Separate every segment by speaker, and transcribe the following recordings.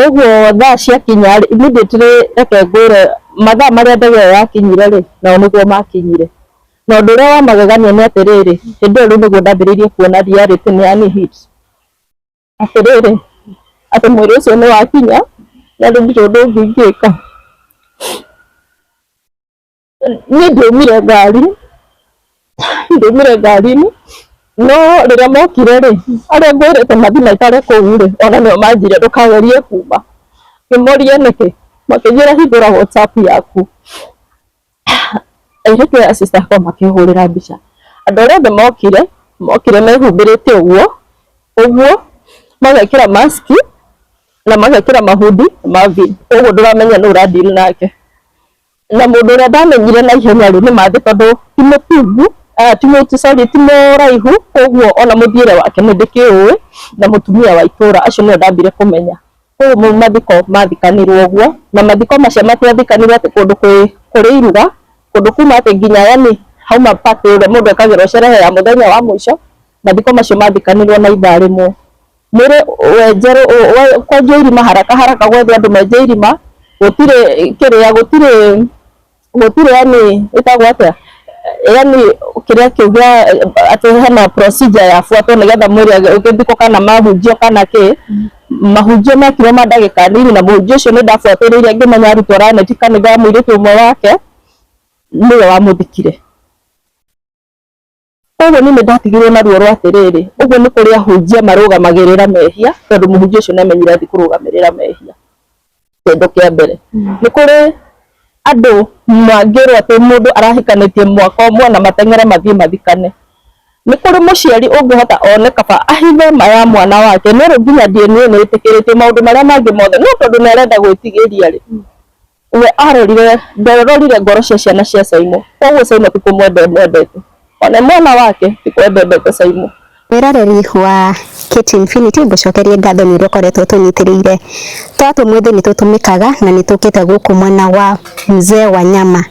Speaker 1: Koguo thaa ciakinya immediately reke ngwĩre mathaa marĩa ndege ĩyo yakinyire rĩ, nao nĩguo makinyire. Na ũndũ ũrĩa wa magegania nĩ atĩrĩrĩ, hĩndĩ ĩyo rĩu nĩguo ndambĩrĩirie kuona reality nĩ yani-hit. Atĩrĩrĩ, atĩ mwĩrĩ ũcio nĩ wakinya, na rĩu ndirĩ ũndũ ũngĩ ingĩka. Niĩ ndaumire ngari-inĩ, no rĩrĩa mokire rĩ, arĩa ngwĩrĩte mathiĩ maikare kũu rĩ, ona nĩo manjĩrire ndũkagerie kuma. Ngĩmoria nĩkĩ, makĩnjĩra hingũra WhatsApp yaku. Airĩtu aya sister akwa makĩhũrĩra mbica. Andũ arĩa othe mokire mehumbĩrĩte ũguo, magekĩra mask na magekĩra mahudi ma V. Ũguo ndũramenya nũ ũradeal nake. Na mũndũ ũrĩa ndamenyire na ihenya rĩ nĩ Mathĩ, tondũ ti mũtungu, ti mũraihu, koguo ona mũthiĩre wake nĩ ndĩkĩũĩ, na mũtumia wa itũũra, acio nĩo ndambire kũmenya. Koguo mathiko mathikanirwo ũguo, na mathiko macio matiathikanirwo atĩ kũndũ kũrĩ iruga, kũndũ kuma atĩ nginya yani hauma party ũrĩa mũndũ ekagĩrwo sherehe ya mũthenya wa mũico, mathiko macio mathikanirwo na ithaa rĩmwe. Mwĩrĩ wenjerwo kwenjwo irima haraka gwethe andũ menje irima, gũtirĩ yani ĩtagwo atĩa, yani kĩrĩa kiuga atĩ hena procedure ya buatwo nĩgetha mwĩrĩ ũgĩthikwo kana mahunjio kana kĩ, mahunjio mekirwo ma ndagĩka nini, na mũhunjio ũcio nĩ ndabuatĩrĩire ngĩmenya arutwo raneti kanitha mũirĩtu ũmwe wake nĩwe wamũthikire. Koguo niĩ nĩndatigirwo na ruo rwa atĩrĩrĩ, ũguo nĩ kũrĩ ahunjia marũgamagĩrĩra mehia, tondũ mũhunjia ũcio nĩamenyire athiĩ kũrũgamĩrĩra mehia. Kĩndũ kĩa mbere, nĩ kũrĩ andũ mangĩrwo atĩ mũndũ arahikanĩtie mwaka ũmwe na mateng'ere mathiĩ mathikane. Nĩ kũrĩ mũciari ũngĩhota one kaba ahithe ma ya mwana wake, no rĩu nginya DNA nĩĩtĩkĩrĩtie maũndũ marĩa mangĩ mothe, no tondũ nĩarenda gwĩtigĩria rĩ, we ndarorire ngoro cia ciana cia Simon. Koguo Simon tikũmwenda endete, ona mwana wake tikwendete Simon.
Speaker 2: Mwĩroreri wa Kate Infinity, ngũcokerie ngatho nĩ ũrĩa ũkoretwo tũnyitĩrĩire. Twatũ mwĩthĩ nĩ tũtũmĩkaga na nĩ tũkĩte gũkũ mwena wa Mzee Wanyama,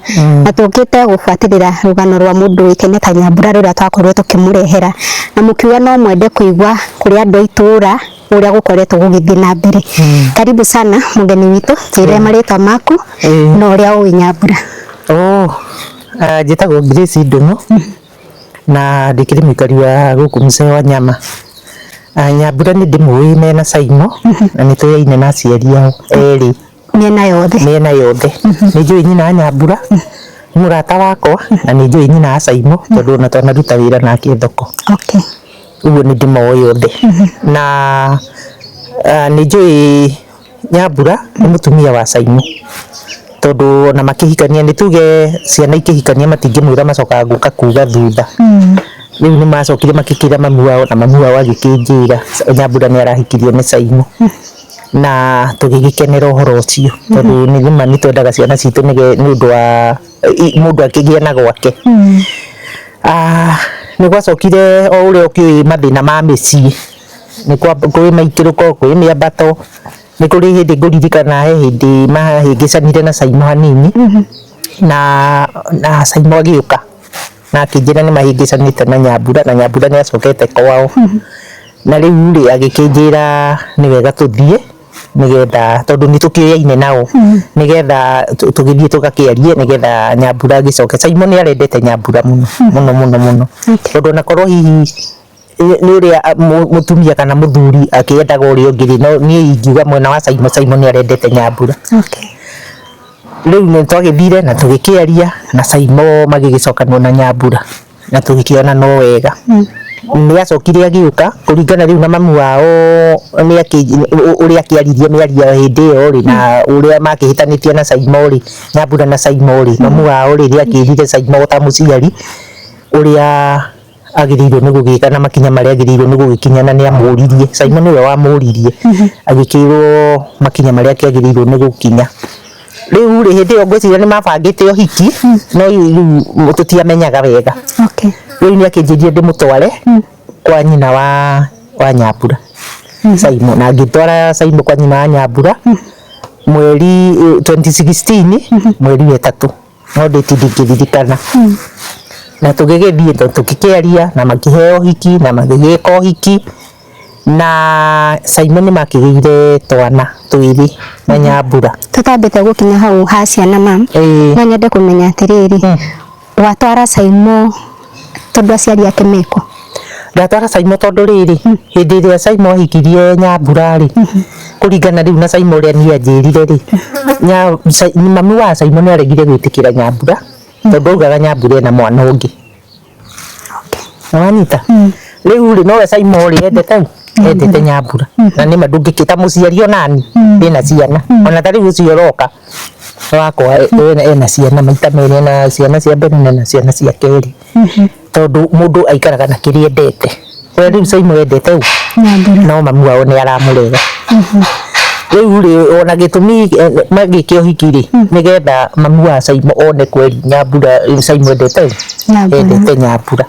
Speaker 2: na tũkĩte gũbuatĩrĩra rũgano rwa mũndũ ũĩkaine ta Nyambura rũrĩa twakorwo tũkĩmũrehera, na mũkiuga no mwende kũigua kũrĩ andũ a itũũra ũrĩa gũkoretwo gũgĩthiĩ na mbere. Karibu sana mũgeni witũ, twĩre marĩtwa maku na ũrĩa ũĩ Nyambura.
Speaker 3: Njĩtagwo Grace Ndũng'ũ na ndĩkĩrĩ mũikari wa gũkũ Mzee Wanyama. Nyambura nĩ ndĩmũĩ mena Simon, na nĩ tũyaine na aciari ao erĩ
Speaker 2: mĩena yothe.
Speaker 3: Nĩ njũĩ nyina wa Nyambura, nĩ mũrata wakwa, na nĩ njũĩ nyina wa Simon, tondũ ona twanaruta wĩra nake thoko. Ũguo nĩ ndĩmoĩ othe. Na nĩ njũĩ Nyambura nĩ mũtumia wa Simon, tondũ ona makĩhikania nĩ tuge ciana ikĩhikania matingĩmwĩra macokaga gũka kuga thutha. Rĩu nĩ macokire makĩkĩra mamu wao, na mamu wao agĩkĩnjĩra Nyambura nĩ arahikirio nĩ Simon, na tũgĩgĩkenera ũhoro ũcio, tondũ nĩ twendaga ciana citũ nĩ ũndũ wa mũndũ akĩgĩa na gwake. Nĩ gwacokire o ũrĩa ũkĩũĩ mathĩna ma mĩciĩ, nĩ kũrĩ maikĩrũko, kũrĩ mĩambato, nĩ kũrĩ hĩndĩ ngũririkana he hĩndĩ mahĩngĩcanire na Simon hanini, na Simon agĩũka na akĩnjĩra nĩ mahĩngĩcanĩte na Nyambura, na Nyambura nĩ acokete kwao. Na rĩu rĩ agĩkĩnjĩra nĩ wega tũthiĩ, nĩgetha tondũ nĩ tũkĩoyaine nao, nĩgetha tũgĩthiĩ tũgakĩarie, nĩgetha Nyambura agĩcoke. Simon nĩ arendete Nyambura mũno, tondũ onakorwo hihi nĩ ũrĩa mũtumia kana mũthuri akĩendaga ũrĩa ũngĩ, no niĩ ingiuga mwena wa Simon nĩ arendete Nyambura. Rĩu nĩ twagĩthire na tũgĩkĩaria, na Simon magĩgĩcokanwo na Nyambura, na tũgĩkĩona no wega. Nĩ acokire agĩũka kũringana rĩu na mamu wao ũrĩa akĩaririe mĩario hĩndĩ ĩyo rĩ, na ũrĩa makĩhĩtanĩtie na Simon rĩ, Nyambura na Simon rĩ, mamu wao rĩrĩa akĩrire Simon ta mũciari ũrĩa agĩrĩirwo nĩ gũgĩka na makinya marĩa agĩrĩirwo nĩ gũgĩkinya, na nĩ amũririe. Simon nĩwe wamũririe, agĩkĩrwo makinya marĩa agĩrĩirwo nĩ gũkinya. Rĩu rĩ hĩndĩ ĩyo ngwĩciria nĩ mabangĩte ũhiki, no rĩu tũtiamenyaga wega. Rĩu nĩ akĩnjĩrire ndĩmũtware kwa nyina wa Nyambura, Simon, na ngĩtwara Simon kwa nyina wa Nyambura mweri 2016 mweri wa ĩtatũ, no ndĩti ndingĩririkana. Na tũgĩgĩthiĩ tũgĩkĩaria, na makĩheo ũhiki na magĩgĩka ũhiki, na Simon nĩ makĩgĩire twana twĩrĩ na Nyambura.
Speaker 2: Tutambĩte gũkinya hau ha ciana mam. No nyende kũmenya atĩrĩrĩ, watwara Simon tondũ aciari ake meko?
Speaker 3: Ndatwara Simon tondũ rĩrĩ, hĩndĩ ĩrĩa Simon ahikirie Nyambura rĩ, kũringana rĩu na Simon ũrĩa niĩ anjĩrire rĩ, mami wa Simon nĩ aregire gwĩtĩkĩra Nyambura tondũ augaga Nyambura ena mwana ũngĩ. Wanyita? Rĩu rĩ nowe Simon ũrĩa endete endete Nyambura, na nĩ ndũngĩkĩta mũciari onani ena ciana, ona ta rĩu ũcio ũroka wakwa ena ciana maita merĩ, na ciana cia mbere na ciana cia kerĩ, tondũ mũndũ aikaraga na kĩrĩa endete. Rĩu Simon endete no mami wao nĩ aramũrega. Rĩu rĩ ona gĩtũmi magĩkĩa ũhiki rĩ, nĩgetha mami wa Simon one kweri Nyambura Simon endete Nyambura.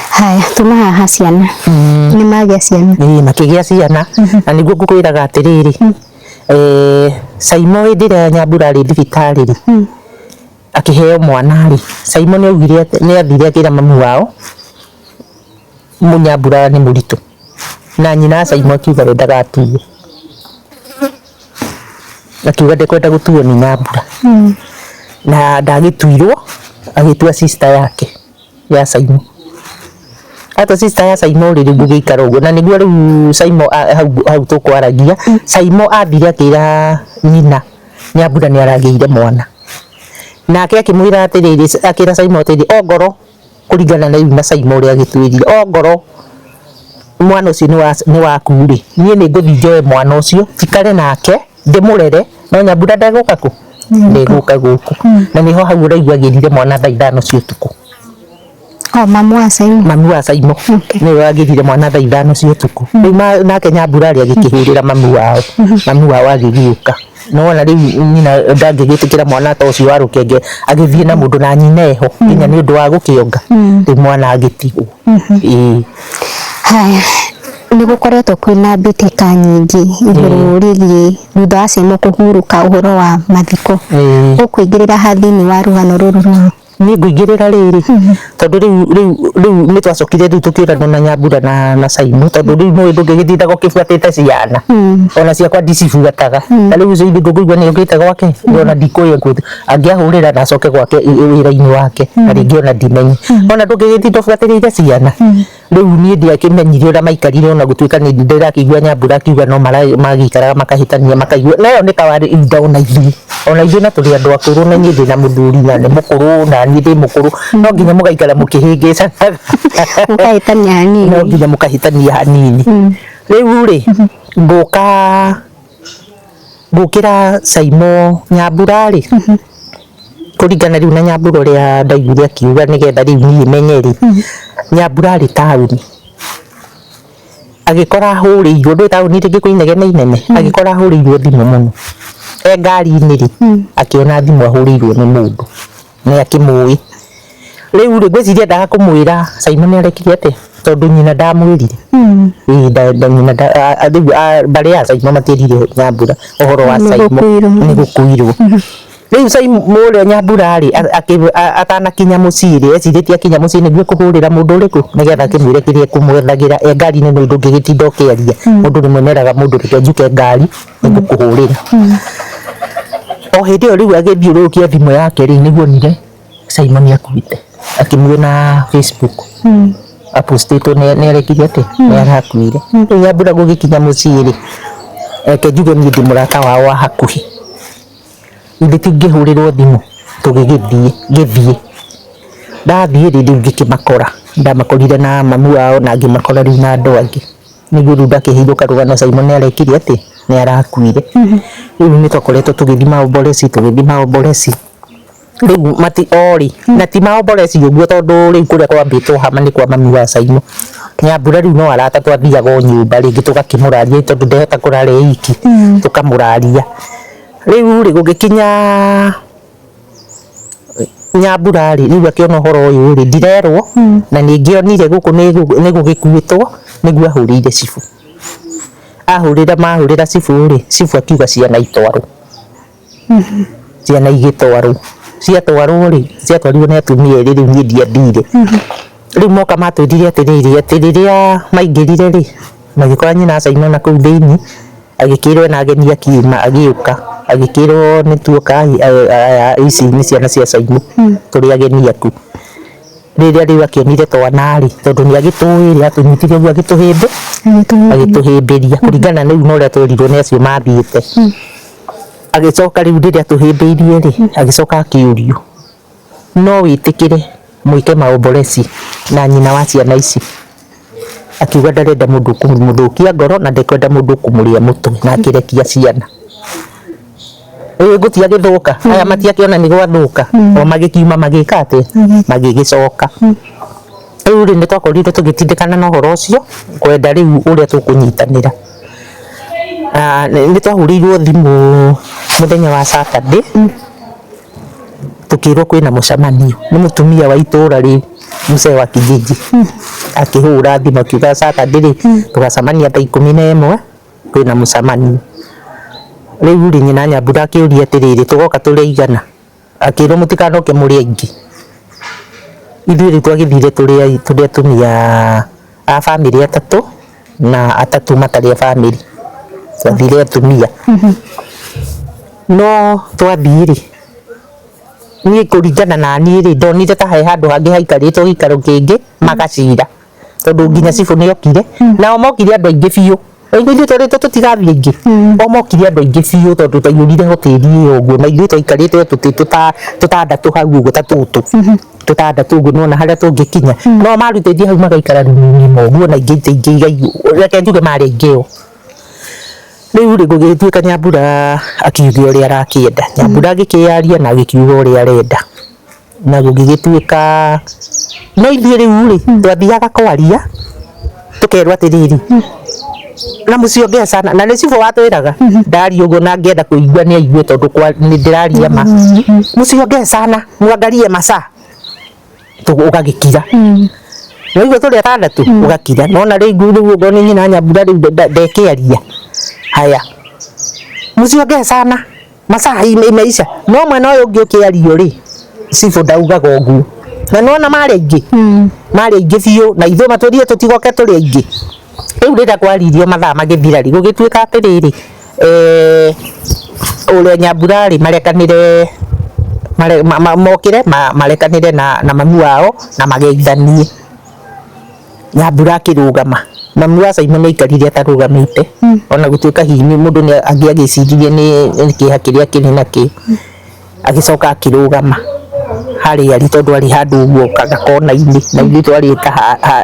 Speaker 2: Haya, tuma haha ciana. Nĩ magĩa ciana.
Speaker 3: Makĩgĩa ciana, na nĩguo ngũkwĩraga atĩrĩrĩ, Simon hĩndĩ ĩrĩa Nyambura arĩ thibitarĩ rĩ, akĩheo mwana rĩ, Simon nĩ augire nĩ athire akĩra mami wao Nyambura nĩ mũritũ, na nyina Simon akiuga ndendaga atuo, akiuga ndekwenda gũtuo nĩ Nyambura, na ndagĩtuirwo, agĩtua sister yake ya Simon. Hata sister ya Simon rĩrĩ gũgĩikara ũguo, na nĩguo rĩu Simon hau tũkwaragia, Simon athire akĩra nyina Nyambura nĩ aragĩire mwana, nake akĩmwĩra atĩrĩrĩ, akĩra Simon atĩrĩrĩ, ongoro kũringana na rĩu na Simon ũrĩa agĩtwĩrire, ongoro mwana ũcio nĩ waku rĩ, niĩ nĩ ngũthiĩ njoe mwana ũcio njikare nake ndĩmũrere, no Nyambura ndegũka kũ? Ndegũka gũkũ. Na nĩho hau ũraigua agĩrire mwana thaa 5 cia ũtukũ.
Speaker 2: Mami wa Simon.
Speaker 3: Mami wa Simon nĩwe agĩrire mwana thaa 5 cia ũtukũ. Rĩu nake Nyambura arĩ agĩkĩhũrĩra mami wao agĩgĩũka. No ona rĩu nyina ndangĩgĩtĩkĩra mwana ta ũcio wa rũkenge agĩthiĩ na mũndũ na nyina eho nginya nĩ ũndũ wa gũkĩonga, rĩu mwana agĩtigwo.
Speaker 2: Haya, nĩ gũkoretwo kwĩna mbĩtĩka nyingĩ igũrũ rĩgiĩ thutha wa Simon kũhurũka ũhoro wa mathiko. Ũkũingĩrĩra ha thĩinĩ wa rũgano rũrũ rũrũ?
Speaker 3: Niĩ ngũingĩrĩra rĩrĩ tondũ rĩu nĩ twacokire rĩu tũkĩũrana na Nyambura na Simon, tondũ rĩu nĩ ndũngĩgĩthindaga ũkĩbuatĩte ciana, ona ciakwa ndicibuataga, na rĩu ũcio ndũngĩigua nĩ ũkĩte gwake, ona ndikũĩ angĩahũrĩra na acoke gwake wĩra-inĩ wake, na rĩngĩ ona ndimenye, ona ndũngĩgĩthinda ũbuatĩrĩire ciana. Rĩu niĩ ndiakĩmenyire ũrĩa maikarire, ona gũtuĩka nĩ ndĩrakĩigua Nyambura akiuga no magĩikaraga makahĩtania makaigua, nayo nĩ ta warĩ ihinda ona ithuĩ na tũrĩ andũ akũrũ, na niĩ ndĩna mũthuri na nĩ mũkũrũ na niĩ ndĩ mũkũrũ, no nginya mũgaikara mũkĩhĩngĩcanaga
Speaker 2: mũkahĩtania hanini,
Speaker 3: no nginya mũkahĩtania hanini. Rĩu rĩ ngũkĩra Simon Nyambura rĩ, kũringana rĩu na Nyambura ũrĩa ndaiguire akiuga nĩgetha rĩu niĩ menye rĩ, Nyambura arĩ taũni agĩkora ahũrĩirwo, ndũĩ taũni rĩngĩ kwĩ inegene inene, agĩkora ahũrĩirwo thimũ mũno ngari-inĩ rĩ, akĩona thimũ ahũrĩirwo nĩ mũndũ nĩ akĩmũĩ. Rĩu rĩ ngwĩciria ndaga kũmwĩra Simon nĩ arekire atĩa, tondũ nyina ndamwĩrire. Nyina mbarĩ ya Simon matĩrire Nyambura ũhoro wa Simon nĩ gũkuirwo. Rĩu Simon ũrĩa Nyambura rĩ atanakinya mũciĩ rĩ, ecirĩtie akinya mũciĩ nĩguo kũhũrĩra mũndũ ũrĩkũ, nĩgetha akĩmwĩre kĩrĩa ekũmwethagĩra ngari-inĩ, nĩ ndũngĩgĩtinda ũkĩaria, mũndũ nĩ mwĩmeraga mũndũ reke njuke ngari nĩngũkũhũrĩra. O hĩndĩ ĩyo rĩu agĩthiũrũrũkia thimũ yake rĩ, nĩguo onire Simon nĩ akuĩte, akĩmuona Facebook apostĩtwo nĩ arekire atĩ nĩ arakuire. Rĩu Nyambura gũgĩkinya mũciĩ rĩ, reke njuge niĩ ndĩ mũrata wao wa hakuhĩ, ithe tũngĩhũrĩrwo thimũ ngĩthiĩ ndathiĩ rĩ, rĩu ngĩkĩmakora, ndamakorire na mami wao na ngĩmakora rĩu na andũ angĩ, nĩguo rĩu ndakĩheirwo karũgano Simon nĩ arekire atĩ nĩ arakuire. Rĩu nĩ twakoretwo tũgĩthiĩ maomboleci, rĩu na ti maomboleci ũguo, tondũ rĩu kũrĩa kwambĩtwo hama nĩ kwa mami wa Simon. Nyambura rĩu no arata twathiaga o nyũmba rĩngĩ tũgakĩmũraria, tondũ ndehota kũrara iki tũkamũraria. Rĩu rĩ gũgĩkinya Nyambura rĩ, rĩu akĩona ũhoro ũyũ rĩ, ndirerwo na nĩngĩonire gũkũ nĩ gũgĩkuĩtwo, nĩguo ahũrĩire cibũ. Mahũrĩra cibũ rĩ, cibũ akiuga ciana itwarwo, ciana igĩtwarwo, ciatwarirwo nĩ atumia erĩ, rĩu niĩ ndiathire, riu moka matwirire atiriria maingirire ri magikora nyina Saimo na kuu thiini agikirwo na ageni akiuma agiuka agikirwo ni tuoka ici ni ciana cia Saimo turi ageni aku riria riu akionire twanari tondu ni agituire atunyitire uguo agituhimbiria kuringana na uria twerirwo ni acio mathiite agicoka riu riria tuhimbiirie ri agicoka akiurio no witikire mwike maomboleci na nyina wa ciana ici akiuga ndarenda mundu kumuthukia ngoro na ndekwenda mundu kumuria mutwe na akirekia ciana gutia githuka aya matiakiona ni gwathuka o magikiuma magika ati magigicoka riu ni twakorirwo tugitindikana na uhoro ucio kwenda riu uria tukunyitanira ni twahurirwo thimu muthenya wa Saturday tukirwo kwina mucemanio ni mutumia wa itura ri mzee wa kijiji akihura thimu akiuga Saturday tugacemania thaa 11 kwina mucemanio riu ri nyina Nyambura akiuria atiriri tugoka turi igana akirwo mutikanoke muri aingi ithuĩ twagithire turi atumia a family atatu na atatu matari a family twathire atumia no twathire ni kuringana na ni ri ndonire ta he handu hangi haikaritwo gikaro kingi magacira tondu nginya cibu ni okire na mokire andu aingi biu ithuĩ tũrĩtwo tũtigathiĩ aingĩ o mokire andũ aingĩ biũ tondũ twaiyũrire hoteli ĩyo ũguo na ithuĩ twaikarĩte tũtandatũ hau ũguo ta tũtũ tũtandatũ ũguo nona harĩa tũngĩkinya no marutĩtie hau magaikara rumu-inĩ ũguo na ingĩ igaigwo reke njuge marĩ aingĩ o rĩu rĩ gũgĩtuĩka Nyambura akiuga ũrĩa arakĩenda Nyambura agĩkĩaria na agĩkiuga ũrĩa arenda na gũgĩtuĩka no ithuĩ rĩu rĩ twathiaga kwaria tũkerwo atĩrĩrĩ na mucio ngesa na ni cibo watwiraga ndari ugo na ngenda kuigua ni aigue tondu ni ndiraria ma mucio ngesa na mwangarie masa ugagikira Wewe tuli atandatu ugakira nona ringu ugo ni nyina Nyambura riu ndekiaria haya mucio sana masaa imeisha no mwena uyu ungi ukiario ri cibo ndaugaga uguo na nona mari aingi biu na ithuĩ matũrie tũtigoke tũrĩ aingĩ riu rĩrĩa kwaririo mathaa magĩthira ri gũgĩtuĩka atĩrĩrĩ ũrĩa Nyambura rĩ marekanire mokire marekanire na mami wao na mageithanie Nyambura akĩrũgama mami wa Saimo nĩ aikarire atarũgamĩte ona gũtuĩka hihi mũndũ nĩ agĩciririe nĩ kĩeha kĩrĩa kĩrĩ nakĩo agĩcoka akĩrũgama harĩ ari tondũ arĩ handũ ũguo gakona-inĩ na ithuĩ twarĩ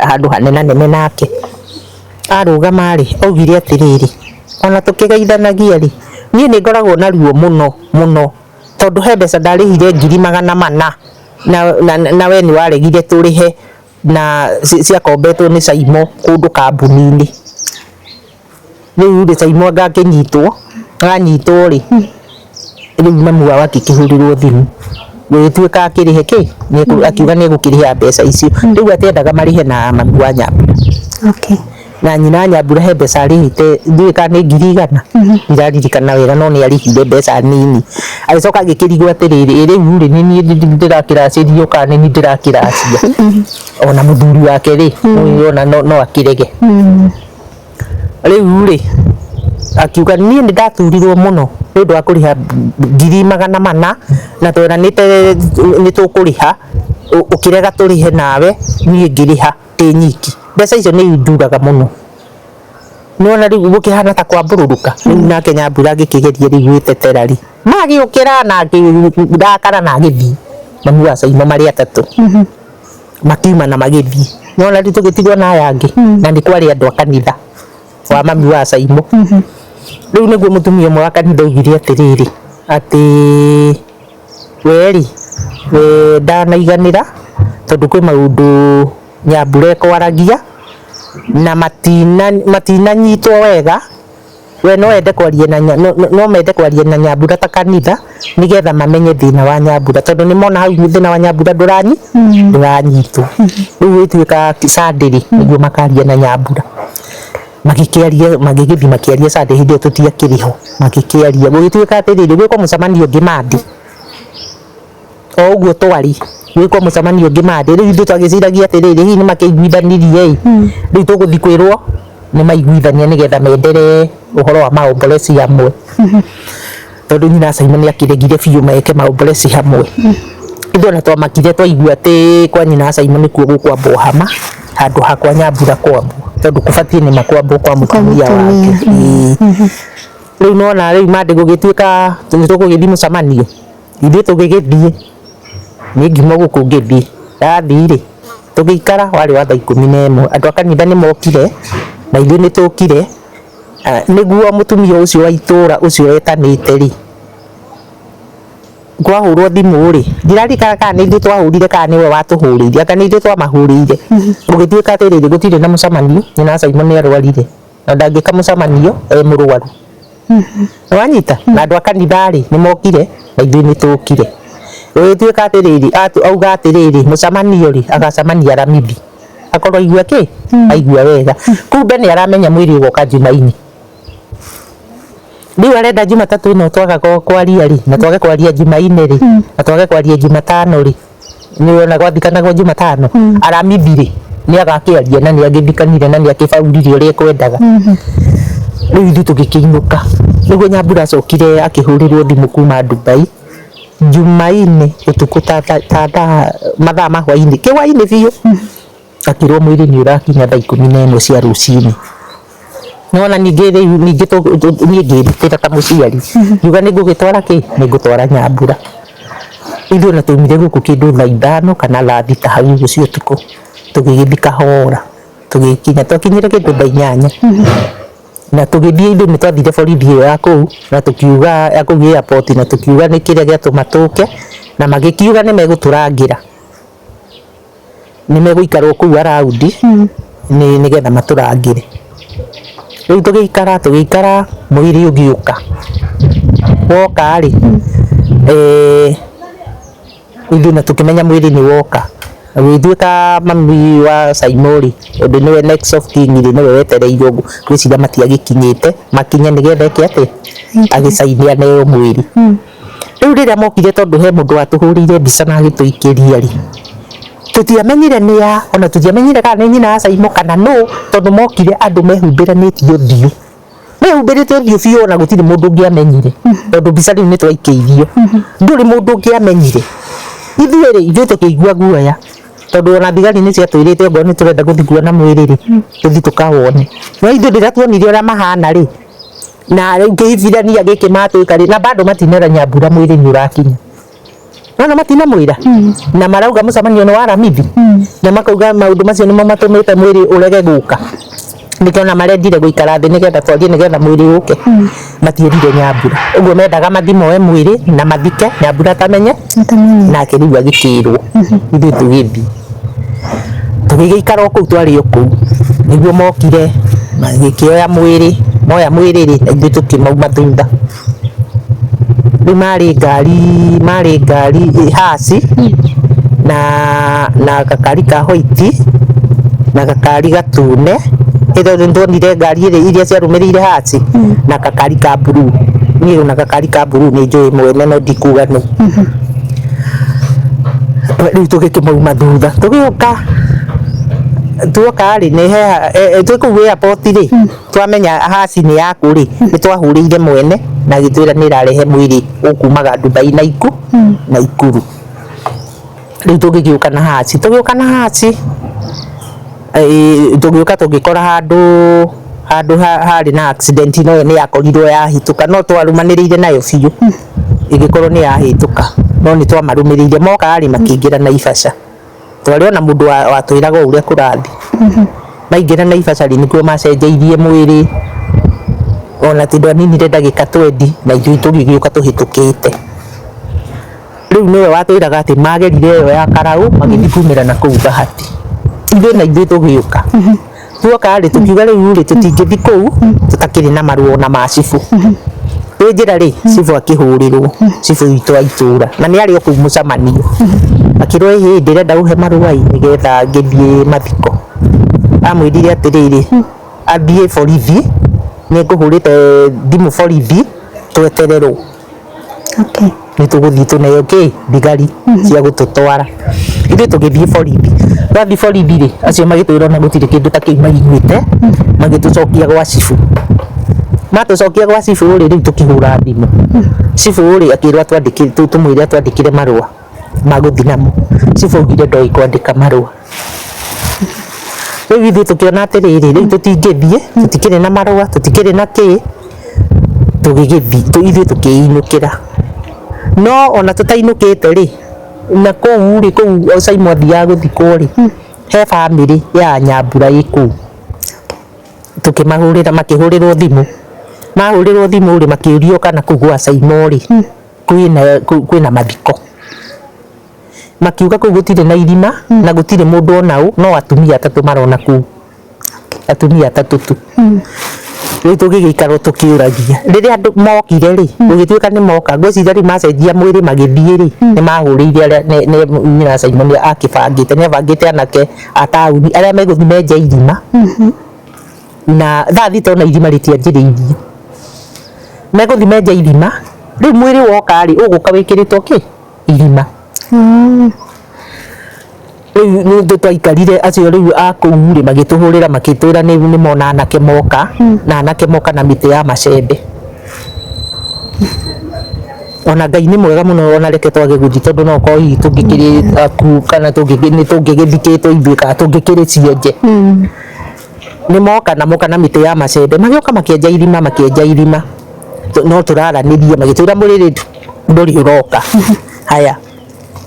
Speaker 3: handũ hanenanene nake arũgama rĩ augire atĩrĩrĩ ona tũkĩgeithanagia rĩ niĩ nĩ ngoragwo na ruo mũno tondu he mbeca ndarĩhire 400 na we nĩ waregire tũrĩhe na ciakombetwo nĩ Saimo kũndũ kambuni-inĩ rĩu rĩ Saimo angĩnyitwo rĩ rĩu mami wao akĩhũrĩrwo thimũ gũgĩtuĩka akĩrĩhe akiuga nĩ egũkĩrĩha mbeca icio rĩu atendaga marĩhe na mami wa Nyambura na nyina Nyambura he mbeca arĩhĩte ndiũĩ kana nĩ 100 iraririkana wega no nĩ arĩhire mbeca nini agĩcoka agĩkĩrigwo atĩrĩrĩ rĩu rĩ nĩ niĩ ndĩrakĩracĩrio kana nĩ ndĩrakĩracia ona mũthuri wake rĩ ona no akĩrege rĩu rĩ akiuga niĩ nĩ ndaturirwo mũno nĩ ũndũ wa kũrĩha 400 na tweranĩte nĩ tũkũrĩha ũkĩrega tũrĩhe nawe niĩ ngĩrĩha tĩ nyiki mbeca icio nĩ induraga mũno nĩwona rĩu gũkĩhana ta kwambũrũrũka rĩu nake Nyambura agĩkĩgeria rĩu gwĩtetera rĩ magĩũkĩra na ngĩrakara na agĩthiĩ mami wa Saimo marĩ atatũ makiuma na magĩthiĩ nĩwona rĩu tũgĩtigwo na aya angĩ na nĩ kwarĩ andũ a kanitha wa mami wa Saimo rĩu nĩguo mũtumia ũmwe wa kanitha augire atĩrĩrĩ atĩ we ndanaiganĩra tondũ kwĩ maũndũ Nyambura ekwaragia na matinanyitwo wega we no ende kwaria no mende kwaria na Nyambura ta kanitha nigetha mamenye thina wa Nyambura tondu ni mona hau thina wa Nyambura nduranyitwo riu ituĩka Sunday niguo makaria na Nyambura magĩgĩthi makĩaria Sunday hĩndĩ ĩyo tũtiakĩrĩ ho magĩkĩaria gũgĩtuĩka atĩrĩrĩ gwĩkwo mũcemanio ũngĩ Monday o uguo twari gwikwo mucemanio ungi mande riu ithu twagiciragia atiriri hihi ni makiguithanirie riu tuguthi kwirwo ni maiguithania nigetha mendere uhoro wa maomboleci hamwe tondu nyina Simon akiregire biu meke maomboleci hamwe ithu na twamakire twaigua ati kwa nyina Simon kuo gukwambwo hama handu hakwa Nyambura kwambwo tondu kubatie ni makwambwo kwa mutumia wake riu nona riu mande gugituika tugugithi mucemanio ithu tugigithie ni ngimo guku ngithie yathire tugikara wari wa 11 andu a kanitha ni mokire na ithu ni tukire niguo mutumia ucio wa itura ucio etanite ri gwahurwo thimu ri ndirarika kana ni ithu twahurire kana niwe watuhurire kana ithu twamahurire gugituika atiriri gutire na mucemanio nyina Simon ni arwarire na ndangika mucemanio murwaru wanyita na andu a kanitha ri ni mokire na ithu ni tukire gugituika atiriri auga atiriri mucemanio ri agacemania Aramithi akorwo igua ki aigua wega kumbe ni aramenya mwiri ugoka Jumaini riu arenda Jumatatu ino twaga kwaria ri na twage kwaria Jumaine ri na twage kwaria Jumatano ri ni wona gwathikanagwo Jumatano Aramithi ri ni agakiaria na ni agithikanire na ni akibaurire uria kwendaga riu ithu tugikiinuka niguo Nyambura acokire akihurirwo thimu kuma Dubai Jumaine utuku mathaa ma hwaini kiwaini biu akirwo mwiri ni urakinya 11 cia rucini nona ningi ngirutira ta muciari yuga ni ngugitwara ki ni ngutwara Nyambura ithu na tumire guku kindu thaa 5 kana thaa 6 hau gucio tuku tugigithika hora tugikinya twakinyire kindu thaa 8 na tugithie ithu ni twathire borithi ya kuu na tukiuga ya kuu airport na tukiuga ni kiria giatuma tuke na magikiuga ni meguturangira ni meguikarwo kuu araudi ni getha maturangire riu tugikara mwiri ugiuka woka ri ithu na tukimenya mwiri ni woka gwithuika mami wa Simon undu niwe next of king ri niwe wetereirwo gwiciria matiagikinyite makinya ni getha ki ati agisainia ne mwiri riu riria mokire tondu he mundu atuhurire mbica na agituikiria ri tutiamenyire ni ya ona tutiamenyire kana ni nyina Simon kana no tondu mokire andu mehumbiranitio thiu mehumbirite thiu biu ona gutiri mundu ungiamenyire tondu mbica riu ni twaikiithio nduri mundu ungiamenyire ithuĩ tukigua guoya tondu ona thigari ni ciatwirite ngo ni turenda guthi kuona mwiri ri tuthi tukawone no ithuĩ rĩrĩa tuonire uria mahana ri na riu kĩhibirania gĩkĩ matwĩka ri na bado matinera Nyambura mwiri ni urakinya nona matina mwira na marauga mucemanio ni wa Aramithi na makauga maundu macio nimo matumite mwiri urege guka nikiona marendire guikara thi nigetha twathie nigetha mwiri uke matierire Nyambura uguo mendaga mathimoe mwiri na mathike Nyambura tamenye nake riu agikirwo ithuĩ tugithi tugigikara kuu twari kuu niguo mokire magikioya mwiri moya mwiri ri na ithuĩ tukimauma thutha riu mari ngari hasi na gakari ka white na gakari gatune itho ndonire ngari iria ciarumirire hasi na gakari ka blue ni na gakari ka blue ni njui mwene no ndikuga no riu tugikimauma thutha tugiuka tuoka ri ni he twikuwe airport ri twamenya hasi ni yaku ri ni twahurire mwene na gitwira ni rarehe mwiri ukumaga Dubai na Ikuru riu tugiuka na hasi tugiuka tugikora handu hari na accident no ni yakorirwo yahituka no twarumanirire nayo biu igikorwo ni yahituka no ni twamarumirire moka ari makingira na Naivasha twariona mundu watwiraga uria kurathi maingira na Naivasha ri nikuo macenjeirie mwiri ona tindu aninire ndagika 20 na ithuĩ tugiuka tuhitukite riu niwe watwiraga ati magerire yo ya Karau magithikumira na kuu Bahati ithuĩ na ithuĩ tugiuka tuoka ri tukiuga riu ri tutingithi kuu tutakiri na maruo na macibu twi njira ri cibu akihurirwo cibu itu aitura na ni ari o kuu mucemanio akirwo hi ndirenda uhe marua nigetha ngithie mathiko amwirire atiriri athie borithi ni nguhurite thimu borithi twetererwo nĩ tũgũthiĩ tũneo thigari cia gũtũtwara. Ithuĩ tũgĩthiĩ borithi, twathiĩ borithi rĩ, acio magĩtwĩra ona gũtirĩ kĩndũ ta kĩu maiguĩte, magĩtũcokia gwa cibũ. Matũcokia gwa cibũ rĩ, rĩu tũkĩhũra thimũ, cibũ rĩ akĩrwo tũmwĩre twandĩkire marũa ma gũthiĩ namo. Cibũ augire ndoĩ kwandĩka marũa. Rĩu ithuĩ tũkĩona atĩrĩrĩ, rĩu tũtingĩthiĩ, tũtikĩrĩ na marũa, tũtikĩrĩ na kĩ, tũgĩgĩthiĩ ithuĩ tũkĩinũkĩra. No ona tũtainũkĩte rĩ, na kũu rĩ, kũu Simon athiaga gũthikwo rĩ, he bamĩrĩ ya Nyambura ĩ kũu. Tũkĩmahũrĩra, makĩhũrĩrwo thimũ, mahũrĩrwo thimũ rĩ, makĩũrio kana kũu gwa Simon rĩ kwĩna mathiko. Makiuga kũu gũtirĩ na irima na gũtirĩ mũndũ ona ũ, no atumia atatũ marona kũu, atumia atatũ tu. Rĩu tũgĩgĩikara tũkĩũragia. Rĩrĩa andũ mokire rĩ, gũgĩtuĩka nĩ moka, ngwĩciria rĩu macenjia mwĩrĩ magĩthiĩ rĩ, nĩ mahũrĩire nyina Simon akĩbangĩte, nĩ abangĩte anake a taũni arĩa megũthiĩ menje irima, na thaa thita ona irima rĩtianjĩrĩirie, megũthiĩ menje irima. Rĩu mwĩrĩ woka rĩ, ũgũka wĩkĩrĩtwo kĩ irima. Rĩu nĩ twaikarire, acio rĩu a kũu rĩ magĩtũhũrĩra makĩtwĩra nĩ mona anake moka, na anake moka na mĩtĩ ya macembe. Ona Ngai nĩ mwega mũno, ona reke twage gũthiĩ tondũ no korwo hihi tũngĩkĩrĩ aku kana tũngĩgĩthikĩtwo ithuĩ kana tũngĩkĩrĩ cionje. Nĩ moka na mĩtĩ ya macembe, magĩoka makĩenja irima, no tũraranĩrie magĩtwĩra mũrĩrĩ ndũrĩ ũroka. Haya,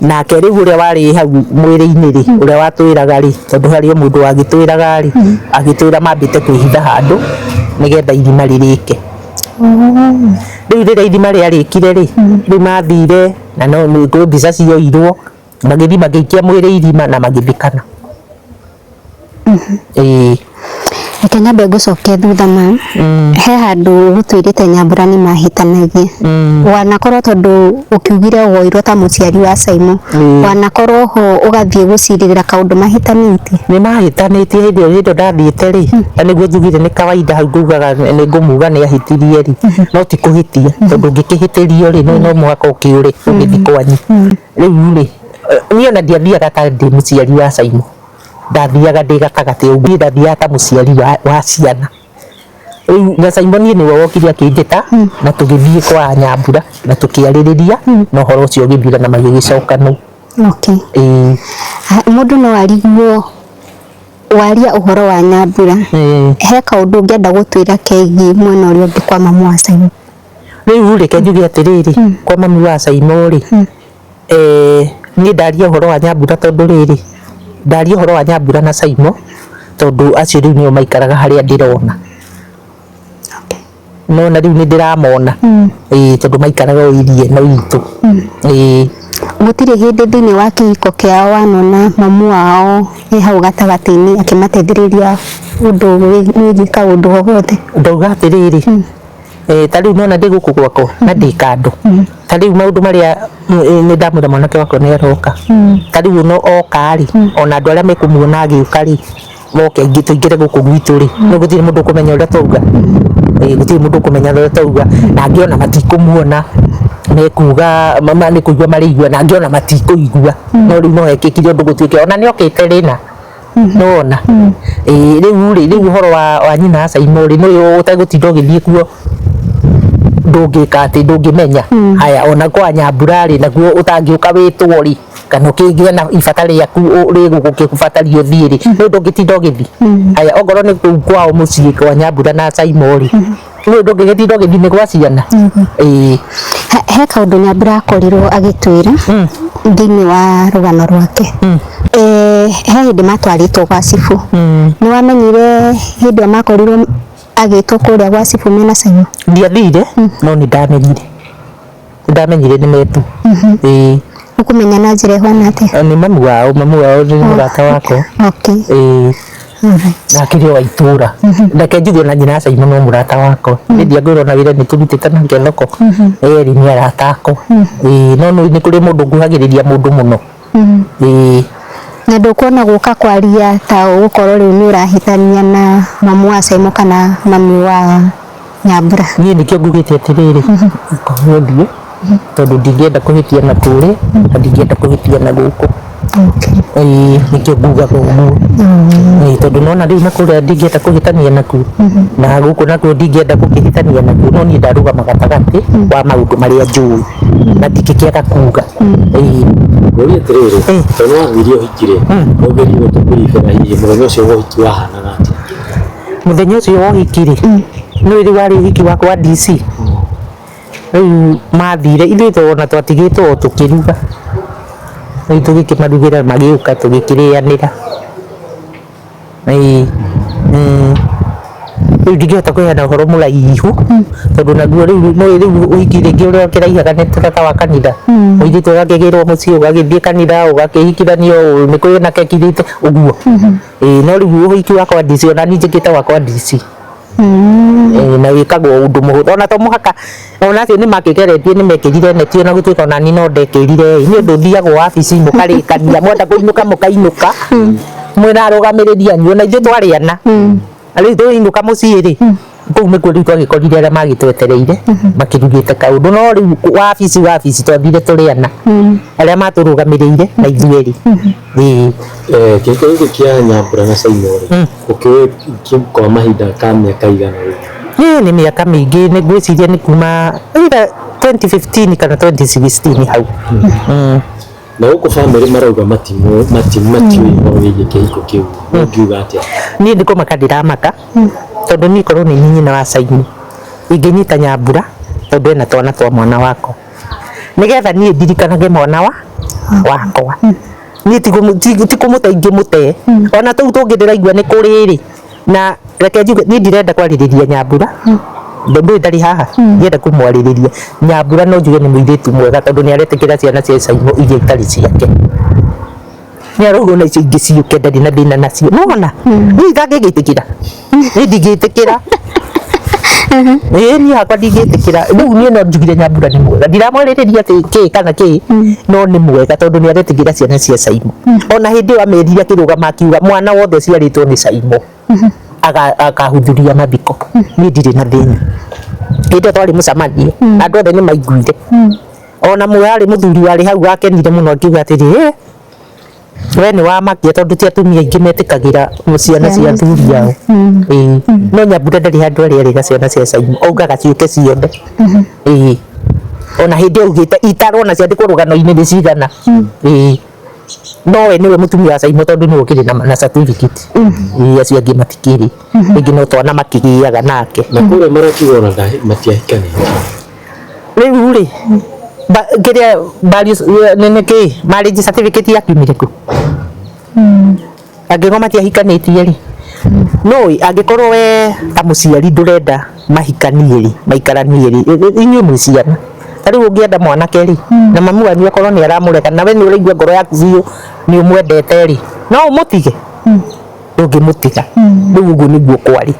Speaker 3: nake rĩu ũrĩa warĩ hau mwĩrĩ-inĩ rĩ, ũrĩa watwĩraga rĩ, tondũ harĩ o mũndũ wagĩtwĩraga rĩ, agĩtwĩra mambĩte kwĩhitha handũ nĩgetha irima rĩrĩke. Rĩu rĩrĩa irima rĩarĩkire rĩ, rĩu mathire na no mbica cioirwo, magĩthiĩ magĩikia mwĩrĩ irima na magĩthikana.
Speaker 2: Reke nyambe ngũcokia thutha ma, he handũ gũtwĩrĩte Nyambura nĩ mahĩtanagia. Wanakorwo tondũ ũkiugire woirwo ta mũciari wa Simon, wanakorwo ho ũgathiĩ gũcirĩrĩra kaũndũ mahĩtanĩtie? Nĩ
Speaker 3: mahĩtanĩtie hĩndĩ ĩyo ndathiĩte rĩ, na nĩguo njugire nĩ kawaida hau ngugaga nĩ ngũmuga nĩ ahĩtirie rĩ, no ti kũhĩtia tondũ ũngĩkĩhĩtĩrio rĩ no mũhaka ũkĩũre ũgĩthiĩ kwanyu. Rĩu rĩ, niĩ ona ndiathiaga ta ndĩ mũciari wa Simon, ndathiaga ndĩ gatagatĩ ũguo, ndathiaga ta mũciari wa ciana. Rĩu na Simon nĩwe wokire akĩnjĩta na tũgĩthiĩ kwa Nyambura na tũkĩarĩrĩria na ũhoro ũcio ũgĩthira na magĩgĩcoka nau.
Speaker 2: Mũndũ no ariguo waria ũhoro wa Nyambura, he kaũndũ ũngĩenda gũtwĩra kegiĩ mwena ũrĩa ũngĩ kwa mamu wa Simon?
Speaker 3: Rĩu reke njuge atĩrĩrĩ, kwa mami wa Simon rĩ, niĩ ndaria ũhoro wa Nyambura tondũ rĩrĩ, ndaria ũhoro wa Nyambura na Simon tondũ acio rĩu nĩo maikaraga harĩa ndĩrona. No na rĩu nĩ ndĩramona tondũ maikaraga o irieno itũ.
Speaker 2: Gũtirĩ hĩndĩ thĩinĩ wa kĩhiko kĩao wanona mamu wao ĩ hau gatagatĩ-inĩ akĩmateithĩrĩria ũndũ wĩgiĩ kaũndũ o gothe?
Speaker 3: Ndauga atĩrĩrĩ, ta rĩu nona ndĩ gũkũ gwakwa na ndĩ kando, ta rĩu maũndũ marĩa nĩ ndamwĩra mwanake wakwa nĩ aroka, ta rĩu no oka rĩ, ona andũ arĩa mekũmuona agĩũka rĩ, moke aingĩ tũingĩre gũkũ gwitũ rĩ, no gũtirĩ mũndũ ũkũmenya ũrĩa twauga, gũtirĩ mũndũ ũkũmenya ũrĩa twauga, na angĩ ona matikũmuona, mekuga mama nĩ kũigua marĩigua, na angĩ ona matikũigua, no rĩu no hekĩkire ũndũ gũtuĩke ona nĩ okĩte rĩna nona. Rĩu ũhoro wa nyina wa Simon rĩ, nĩ ũtagũtinda ũgĩthiĩ kuo ndũngĩka atĩ ndũngĩmenya. Haya, ona kwa Nyambura rĩ, naguo ũtangĩũka wĩtwo rĩ, kana ũkĩgĩa na ibata rĩaku rĩgũgũbatario ũthiĩ rĩ, nĩ ndũngĩtinda ũgĩthiĩ. Haya, ongorwo nĩ kũu kwao mũciĩ kwa Nyambura na Simon rĩ, nĩ ndũngĩtinda ũgĩthiĩ nĩ gwa ciana.
Speaker 2: He kaũndũ Nyambura akorirwo agĩtwĩra thĩinĩ wa rũgano rwake. He hĩndĩ matwarĩtwo gwa cibũ, nĩ wamenyire hĩndĩ ĩyo makorirwo agĩtwo kũrĩa gwa cibũ mena Simon?
Speaker 3: Ndiathire no nĩ ndamenyire nĩ metu.
Speaker 2: Ũkũmenya na njĩra ĩhana atĩa?
Speaker 3: Nĩ mamu wao nĩ mũrata wakwa. Na akĩrĩ o itũra, reke njuge na nyina wa Simon no mũrata wakwa, hĩndĩ ngwĩrwo na wĩra nĩ tũrutĩte nake thoko, erĩ nĩ arata akwa. No nĩ kũrĩ mũndũ nguhagĩrĩria mũndũ mũno.
Speaker 2: Na ndũkuona gũka kwaria ta ũgũkorwo rĩu nĩ ũrahĩtania na mamu wa Simon kana mami wa Nyambura?
Speaker 3: Niĩ nĩkĩo ngugĩte atĩrĩrĩ, ngũthiĩ tondu ndingĩenda kũhĩtia na kũrĩ na ndingĩenda kũhĩtia na gũkũ. Nikĩo ngugaga ũguo tondu nona rĩu na kũrĩa ndingĩenda kũhĩtania nakuo na gũkũ nakuo ndingĩenda gũkĩhĩtania nakuo, no niĩ ndarũgama gatagatĩ wa maũndũ marĩa njũĩ na ndingĩkĩaga kuga.
Speaker 4: Ngũria atĩrĩrĩ, tondũ wathiire ũhiki-rĩ, ũgerie gũtũkũririkana hihi mũthenya ũcio wa ũhiki wahanaga atĩa?
Speaker 3: Mũthenya ũcio wa ũhiki-rĩ, nĩũĩ rĩu warĩ ũhiki wakwa DC. Rĩu mathire ithuĩ ona twatigĩtwo o tũkĩruga, rĩu tũgĩkĩmarugĩra magĩũka tũgĩkĩrĩanĩra. Rĩu ndingĩhota kũheana ũhoro mũraihu tondũ naguo rĩu ũhiki rĩngĩ ũrĩa ũkĩraihaga nĩ ta wa kanitha, mũirĩtu agakĩgĩrwo mũciĩ ũgagĩthiĩ kanitha ũgakĩhikithanio nĩ kũrĩ na keki rĩte ũguo. No rĩu ũhiki wakwa DC ona niĩ njĩkĩte wakwa DC na wĩkagwo ũndũ mũhũthũ, ona to mũhaka ona acio nĩmakĩgeretie nĩmekĩrire neti ona gũtuĩka ona niĩ no ndekĩrire nĩ ũndũ thiaga wabici mũkarĩkania, mwenda kũinũka mũkainũka, mwĩnarũgamĩrĩria nyuo na ithuĩ twarĩana. Rĩu twainũka mũciĩ-rĩ, kũu nĩkuo rĩu twagĩkorire arĩa magĩtwetereire makĩrugĩte kaũndũ, no rĩu wabici twathire tũrĩana arĩa matũrũgamĩrĩire na ithuĩ erĩ.
Speaker 4: Kĩhiko gĩkĩ kĩa Nyambura na Simon-rĩ, ũkĩũĩ kwa mahinda ka mĩaka igana rĩu?
Speaker 3: Nĩ mĩaka mĩingĩ, ngwĩciria nĩ kuma either 2015 kana 2016 hau.
Speaker 4: Na gũkũ bamĩrĩ marauga matiũĩ ũhoro wĩgiĩ kĩhiko kĩu, ũngiuga atĩa?
Speaker 3: Niĩ nĩ kũmaka ndĩramaka tondũ niĩ korwo nĩ niĩ nyina wa Simon ingĩnyita Nyambura tondũ ena twana twa mwana wakwa, nĩgetha niĩ ndirikanage mwana wakwa. Niĩ ti kũmũte ingĩmũte, ona tũu tũngĩ ndĩraigua nĩ kũrĩ-rĩ, na reke njuge niĩ ndirenda kwarĩrĩria Nyambura, ndũĩ ndarĩ haha, ndienda kũmwarĩrĩria. Nyambura no njuge nĩ mũirĩtu mwega tondũ nĩaretĩkĩra ciana cia Simon iria itarĩ ciake. Nĩarauga ona icio ingĩ ciũke ndarĩ na thĩna nacio, nĩwona niĩ itangĩgĩtĩkĩra, niĩ ndingĩtĩkĩra. Niĩ hakwa ndingĩtĩkĩra. Rĩu niĩ no njugire Nyambura nĩ mwega, ndiramwarĩrĩria atĩ kĩ kana kĩ, no nĩ mwega tondũ nĩaretĩkĩra ciana cia Simon. Ona hĩndĩ ĩyo amerire akĩrũgama akiuga mwana wothe ũciarĩtwo nĩ Simon akahudhuria mathiko, niĩ ndirĩ na thĩna. Hĩndĩ ĩyo twarĩ mũcemanio andũ othe nĩ maiguire, ona mũrarĩ mũthuri warĩ hau akenire mũno akiuga atĩrĩ we nĩ wamakia tondũ ti atumia aingĩ metĩkagĩra ciana cia athuri ao. No Nyambura ndarĩ handũ arĩerĩga ciana cia Simon, augaga ciũke ciothe. Ona hĩndĩ ĩyo augĩte itarwo na ciandĩkwo rũgano-inĩ nĩ cigana. No we nĩwe mũtumia wa Simon tondũ nĩwe ũkĩrĩ na certificate. Acio angĩ matikĩrĩ, rĩngĩ no twana makĩgĩaga nake.
Speaker 4: Na kũrĩa marakiuga ona matiahikanĩte.
Speaker 3: Rĩu-rĩ kĩrĩa nĩkĩ marriage certificate yakiumire kũ? Angĩkorwo matiahikanĩtie-rĩ, no angĩkorwo we ta mũciari ndũrenda mahikanie-rĩ, maikaranie-rĩ, inyuĩ mwĩ ciana, ta rĩu ũngĩenda mwanake-rĩ na mamu wanyu akorwo nĩ aramũreka na we nĩ ũraigua ngoro yaku biũ nĩ ũmwendete-rĩ, no ũmũtige? Ndũngĩmũtiga. Rĩu ũguo nĩguo kwarĩ.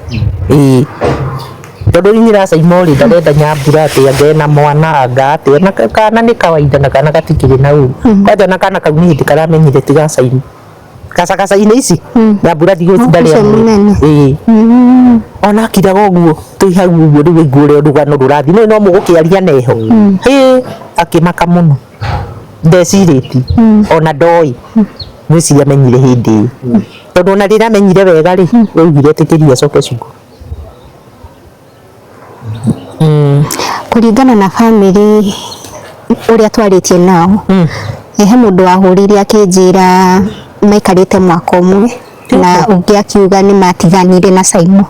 Speaker 3: Tondũ nyina wa Simon-rĩ ndarenda Nyambura atĩ angĩe na mwana anga atĩ ona kana nĩ kawaida na kana gatikĩrĩ na ũru. Kwanja ona kana kau nĩ hĩndĩ karamenyire ti ga Simon. Gacagaca-inĩ ici Nyambura ndigũtinda rĩa. Ona akiraga ũguo twĩ hau ũguo rĩu aigua ũrĩa rũgano rũrathiĩ, no mũgũkĩaria neho. Akĩmaka mũno, ndecirĩti ona ndoĩ, ngwĩciria amenyire hĩndĩ ĩyo tondũ ona rĩrĩa amenyire wega-rĩ augire etĩkĩrie acoke cukuru.
Speaker 2: Kũringana na bamĩrĩ ũrĩa twarĩtie nao, he mũndũ wahũrĩire akĩnjĩra maikarĩte mwaka ũmwe na ũngĩ akiuga nĩ matiganire na Simon.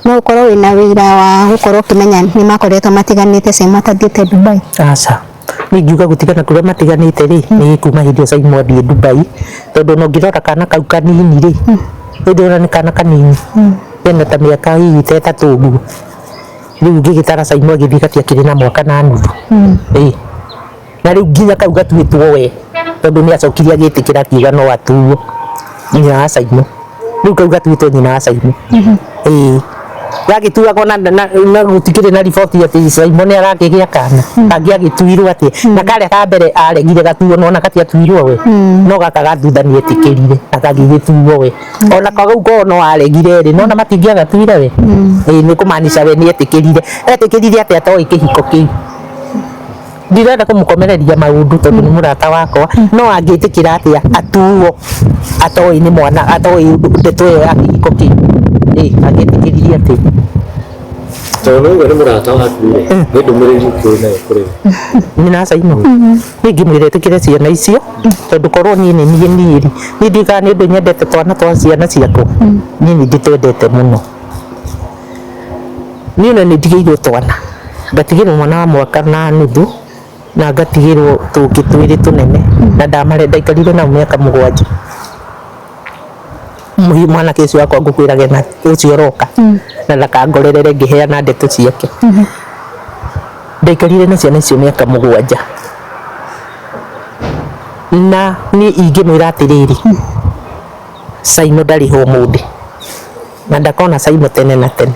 Speaker 2: No ũkorwo wĩna wĩra wa gũkorwo ũkĩmenya nĩ makoretwo matiganĩte Simon atathiĩte Dubai?
Speaker 3: Aca, niĩ ngiuga gũtigana kũrĩa matiganĩte-rĩ nĩ kuma hĩndĩ ĩyo Simon athiĩ Dubai, tondũ no ngĩrora kana kau kanini-rĩ, hĩndĩ ĩyo nĩ kana kanini, kena ta mĩaka hihi ta ĩtatũ ũguo. Rĩu ngĩgĩtara Simon agĩthiĩ gatiakĩrĩ na mwaka na nuthu. Na rĩu nginya kau gatuĩtwo we tondũ nĩ acokire agĩtĩkĩra akiuga no atuo nyina wa Simon. Rĩu kau gatuĩtwo nyina wa Simon. Gagĩtuagwo na gũtikĩrĩ na riboti atĩ Simon nĩ arakĩgĩa kana, kangĩ agĩtuirwo atĩ na karĩa ka mbere aregire gatuo no ona gatiatuirwo we, no gaka ga thutha nĩ etĩkĩrire na gagĩgĩtuo we. Ona kau korwo no aregire-rĩ no ona matingĩagatuire we. Nĩ kũmaanisha we nĩ etĩkĩrire atĩ atoĩ kĩhiko kĩu. ndirenda kumukomereria maundu tondu ni murata wakwa no angitikira atia atuo atoi ni mwana atoi ndeto yo ya kihiko ki angitikiriria atia
Speaker 4: Tondũ we nĩ mũrata waku nĩ ndũmĩrĩri kĩũĩ nayo kũrĩ
Speaker 3: ni na Saino ni ngimwire tikire ciana icio tondu korwo ni niĩ ndiga ni ndu nyendete twana twa ciana ciakwa ni nditendete muno ni na ni ndigirwo twana ngatigirwo mwana wa mwaka na nuthu na ngatigirwo tũngĩ twĩrĩ tũnene na ndaikarire nao mĩaka 7 mwanake ũcio wakwa ngũkwĩrage na ũcio roka na ndakangorerere ngĩheana ndeto ciake ndaikarire na ciana icio mĩaka 7 na niĩ ingĩmwĩra atĩrĩrĩ Saino ndarĩ ho mũndĩ na ndakona Saino tene na tene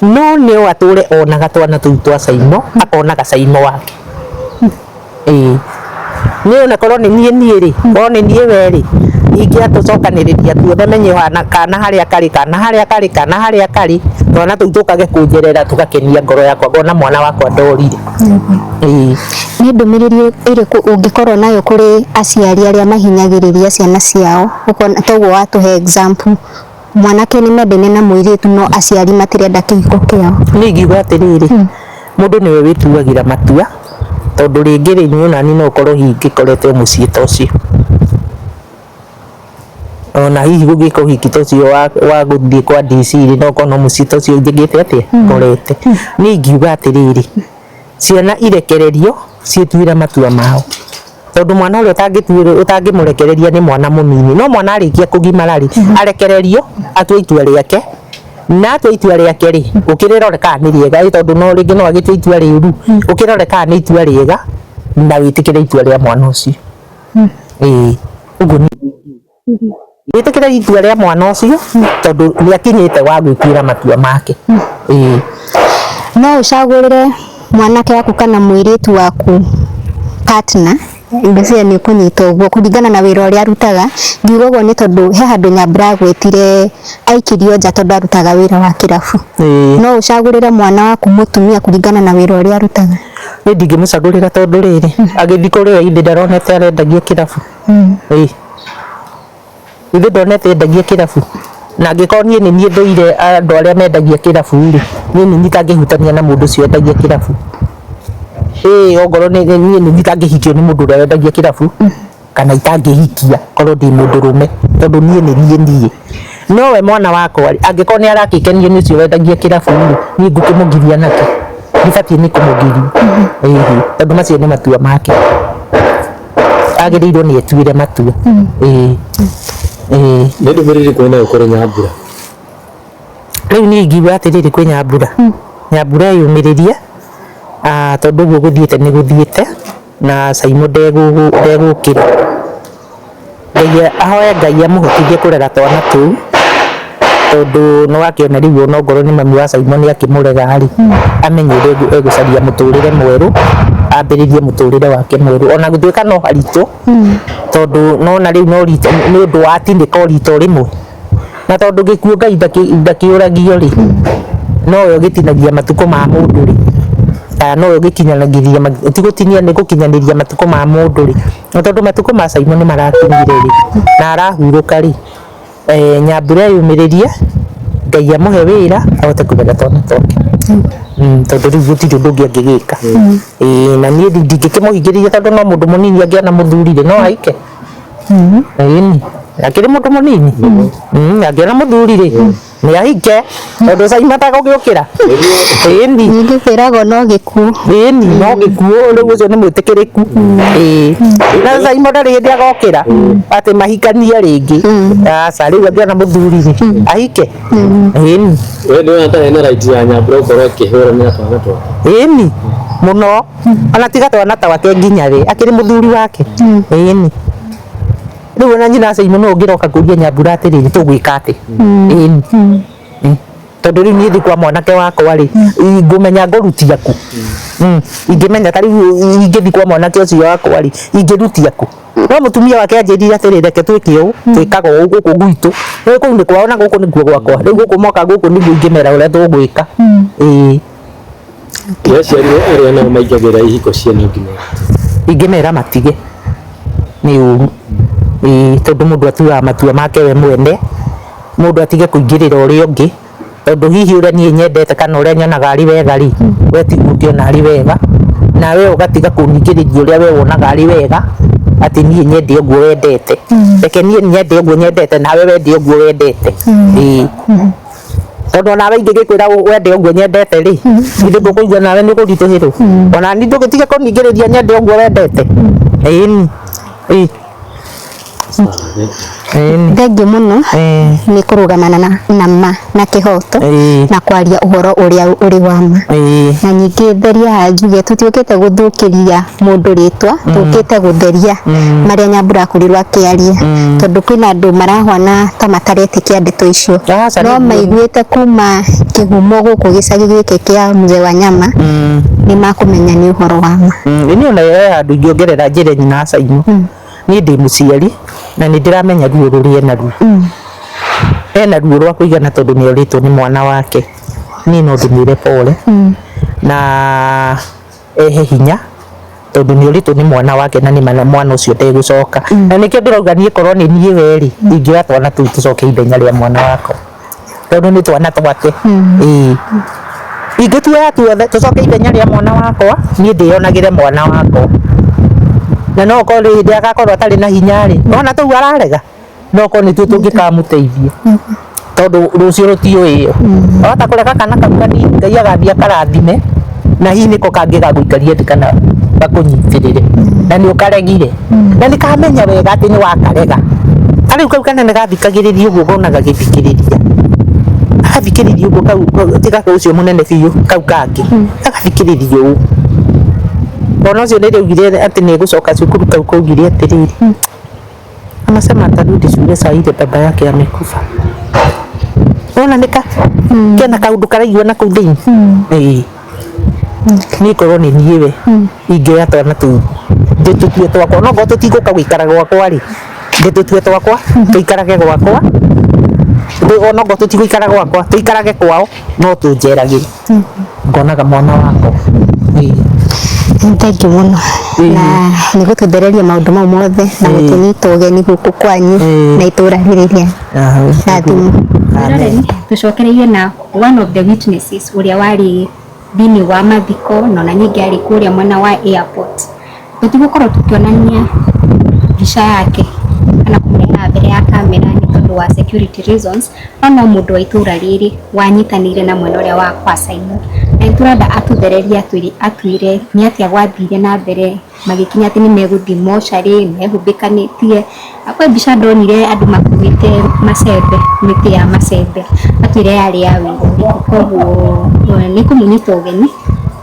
Speaker 3: no nĩ atũre onaga twana tũu twa Saino akonaga Saino wake nĩ ona korwo nĩ niĩ rĩ korwo nĩ niĩ we rĩ ingĩatũcokanĩrĩria tuothe menye kana harĩa karĩ twana tũu tũkage kũnjerera tũgakenia ngoro yakwa ngona mwana wakwa ndorire
Speaker 2: nĩ ndũmĩrĩri ĩrĩkũ ũngĩkorwo nayo kũrĩ aciari arĩa mahinyagĩrĩria ciana ciao toguo watũhe example mwanake nĩ mendene na mũirĩtu no aciari matirenda kĩhiko kĩao
Speaker 3: nĩ ingiuga atĩrĩrĩ mũndũ nĩwe wĩtuagĩra matua tondũ rĩngĩ rĩ niĩ nani no ũkorwo hingĩkorete mũciĩ ta ũcio ona hihi gũgĩka ũhiki ta ũcio wa gũthiĩ kwa DC no ũkorwo mũciĩ ta ũcio njĩgĩte atĩa ngorete nĩ ingiuga atĩrĩrĩ ciana irekererio ciĩtuĩre matua mao tondu mwana ũrĩa ũtangĩmũrekereria nĩ mwana mũnini no mwana arĩkia kũgimara rĩ arekererio atue itua rĩake na atue itua rĩake rĩ ũkĩrĩrore kana nĩ rĩega tondu no rĩngĩ no agĩtue itua rĩũru ũkĩrore kana nĩ itua rĩega na wĩtĩkĩre itua rĩa mwana ũcio ũguo wĩtĩkĩre itua rĩa mwana ũcio tondu nĩ akinyĩte wa gwĩtuĩra matua make
Speaker 2: no ũcagũrĩre mwanake waku kana mũirĩtu waku partner ngĩciria nĩ ũkũnyita ũguo kũringana na wĩra ũrĩa arutaga ngiuga ũguo nĩ tondũ he handũ Nyambura agwĩtire aikirio nja tondũ arutaga wĩra wa kĩrabu no ũcagũrĩre mwana waku mũtumia kũringana na wĩra ũrĩa arutaga
Speaker 3: nĩ ndingĩmũcagũrĩra tondũ rĩrĩ agĩthiĩ kũrĩa ithe ndaronete arendagia kĩrabu ithe ndonete endagia kĩrabu na angĩkorwo niĩ nĩ niĩ ndũire andũ arĩa mendagia kĩrabu rĩ niĩ nĩ itangĩhutania na mũndũ ũcio endagia kĩrabu ongorwo niĩ nĩ itangĩhikio nĩ mũndũ ũrĩa wendagia kĩrabu kana itangĩhikia korwo ndĩ mũndũrũme tondũ niĩ nĩ niĩ no we mwana wakwa angĩkorwo nĩ arakĩkenio nĩ ũcio wendagia kĩrabu rĩ niĩ ngũkĩmũgiria nake ndibatiĩ nĩ kũmũgiria tondũ macio nĩ matua make agĩrĩirwo nĩ etuĩre matua
Speaker 4: nĩ ndũmĩrĩri kũrĩ nayo kũrĩ Nyambura
Speaker 3: rĩu niĩ ingiuga atĩrĩrĩ kwĩ Nyambura yũmĩrĩrie tondu ũguo gũthiĩte nĩ gũthiĩte na Saino ndegũkĩra ahoe Ngai amũhotithie kũrera twana tũu tondu no wakĩona rĩu ona ngorwo nĩ mami wa Saino nĩ akĩmũrega rĩ amenye ũrĩa egũcaria mũtũrĩre mwerũ ambĩrĩrie mũtũrĩre wake mwerũ ona gũtuĩka no haritũ tondu nona rĩu no ritũ nĩ ũndũ wa tinĩka rito rĩmwe na tondu gĩkuũ Ngai ndakĩũragio rĩ nowe ũgĩtinagia matukũ ma mũndũ rĩ nowe ũgĩkinyanagĩria tigũtinia nĩ gũkinyanĩria matukũ ma mũndũ rĩ na tondu matukũ ma Saino nĩ marakinyire rĩ na arahurũka rĩ Nyambura yũmĩrĩrie Ngai amũhe wĩra ahote kũrera twana twake tondu rĩu gũtirĩ ũndũ ũngĩ angĩgĩka na niĩ ndingĩkĩmũhingĩrĩria tondu no mũndũ mũnini angĩona mũthuri rĩ no aike akĩrĩ mũndũ mũnini angĩona mũthuri rĩ nĩ ahike tondu Saino atagũgĩũkĩra
Speaker 2: ningĩ kwĩragwo no gĩkuũ
Speaker 3: no gĩkuũ rĩu ũcio nĩ mwĩtĩkĩrĩku na Saino ndarĩ hĩndĩ agokĩra atĩ mahikanie rĩngĩ aca rĩu angĩona mũthuri rĩ ahike
Speaker 4: we nĩ atarĩ na right ya Nyambura gũkorwo akĩhũrania twana twake
Speaker 3: mũno ona tiga twana twake nginya rĩ akĩrĩ mũthuri wake rĩu ona nyina Saino no ũngĩroka kũria Nyambura atĩrĩrĩ tũgwĩka atĩ tondu rĩu niĩ thiĩ kwa mwanake wakwa rĩ ngũmenya ngũrutia kũ ingĩmenya ta rĩu ingĩthiĩ kwa mwanake ũcio wakwa rĩ ingĩrutia kũ no mũtumia wake anjĩrire atĩrĩrĩ reke twĩke ũũ twĩkaga ũũ gũkũ gwitũ no kũu nĩ kwao na gũkũ nĩkuo gwakwa rĩu gũkũ moka gũkũ nĩguo ingĩmera ũrĩa tũgwĩka
Speaker 4: Yes, arĩa nao maingagĩra ihiko ciana nginya
Speaker 3: ingĩmera matige nĩ ũru tondũ mũndũ atuaga matua make we mwene, mũndũ atige kũingĩrĩra ũrĩa ũngĩ, tondũ hihi ũrĩa niĩ nyendete kana ũrĩa nyonaga arĩ wega rĩ, we ti ũngĩona arĩ wega, na we ũgatiga kũningĩrĩria ũrĩa we wonaga arĩ wega, atĩ niĩ nyende ũguo wendete. Reke niĩ nyende ũguo nyendete nawe wende ũguo wendete. Tondũ nawe ingĩkwĩra wende ũguo nyendete rĩ, githĩ ngũkũigua nawe nĩ ũkũritũhĩrwo? Ona niĩ ndũgĩtige kũningĩrĩria nyende ũguo wendete.
Speaker 2: Thengiũ mũno nĩ kũrũgamana na ma na kĩhoto na kwaria ũhoro ũrĩa ũrĩ wa ma. Na ningĩ theria njuge tũtiũkĩte gũthũkĩria mũndũ rĩtwa, tũkĩte gũtheria marĩa Nyambura akorirwo akĩaria, tondũ kwĩna andũ marahwana ta mataretĩkia ndeto icio, no maiguĩte kuma kĩhumo gũkũ gĩcagi gĩkĩ kĩa Mzee Wanyama nĩ makũmenya nĩ ũhoro wa ma.
Speaker 3: Niĩ ona andũ ingĩongerera njĩre nyina Saimo, niĩ ndĩ mũciari na nĩ ndĩramenya ruo rũrĩa ena ruo. Ena ruo rwa kũigana tondũ nĩ orĩtwo nĩ mwana wake. Niĩ no ndĩmwĩre pole na ehe hinya tondũ nĩ orĩtwo nĩ mwana wake na nĩ mwana ũcio ndegũcoka. Na nĩkĩo ndĩrauga niĩ korwo nĩ niĩ we rĩ, ingĩoya twana tũu tũcoke ithenya rĩa mwana wakwa, tondũ nĩ twana twake. Ingĩtua tuothe tũcoke ithenya rĩa mwana wakwa, niĩ ndĩonagĩre mwana wakwa. Na no korwo hĩndĩ agakorwo atarĩ na hinya rĩ, ona tũu ararega, no korwo nĩ tuo tũngĩkamũteithia, tondũ rũcio rũtiũĩ yo. Wahota kũreka kana kau kanini, Ngai agathiĩ akarathime, na hihi nĩko kangĩgagũikaria thĩ kana gakũnyitĩrĩre, na nĩ ũkaregire, na nĩ kamenya wega atĩ nĩ wakarega. Tarĩu kau kanene gathikagĩrĩria ũguo gona gagĩthikĩrĩria, agathikĩrĩria ũguo kau tiga ũcio mũnene biũ, kau kangĩ agathikĩrĩria ũguo. Bona ũcio nĩrĩaugire atĩ nĩ gũcoka cukuru, kau kaugire atĩrĩrĩ, anasema atarudi shule saa ile baba yake amekufa. Ona nika kena kaundu karaigua na kuu thĩinĩ. Niĩ korwo nĩ niĩ we ingĩoya twana tũu ndĩtũtue twakwa, no ngorwo tũtigũka gũikara gwakwa rĩ, ndĩtũtue twakwa tũikarage gwakwa, ona ngorwo tũtigũikara gwakwa tũikarage kwao, no tũnjeragĩre ngonaga mwana wakwa.
Speaker 2: Thengiũ mũno na nĩ gũtũthereria maũndũ mau mothe na gũtũnyita ũgeni gũkũ kwanyu na itũra rĩrĩ rĩa Rathimu.
Speaker 5: Tũcokereirie na one of the witnesses ũrĩa warĩ thĩinĩ wa mathiko na ona ningĩ arĩ kũrĩa mwena wa airport. Tũtigũkorwo tũkĩonania mbica yake kana kũmũreha mbere ya kamera nĩ tondũ wa security reasons, no mũndũ wa itũra rĩrĩ wanyitanĩire na mwena ũrĩa wa kwa Saimo. Na tũrenda atũthereria atwĩre nĩ atĩa gwathire na mbere magĩkinya atĩ nĩ megũthiĩ mocarĩ, mehumbĩkanĩtie. Kwĩ mbica ndonire andũ makuĩte macembe, mĩtĩ ya macembe, atwĩre yarĩ ya wĩra. Koguo nĩ kũmũnyita ũgeni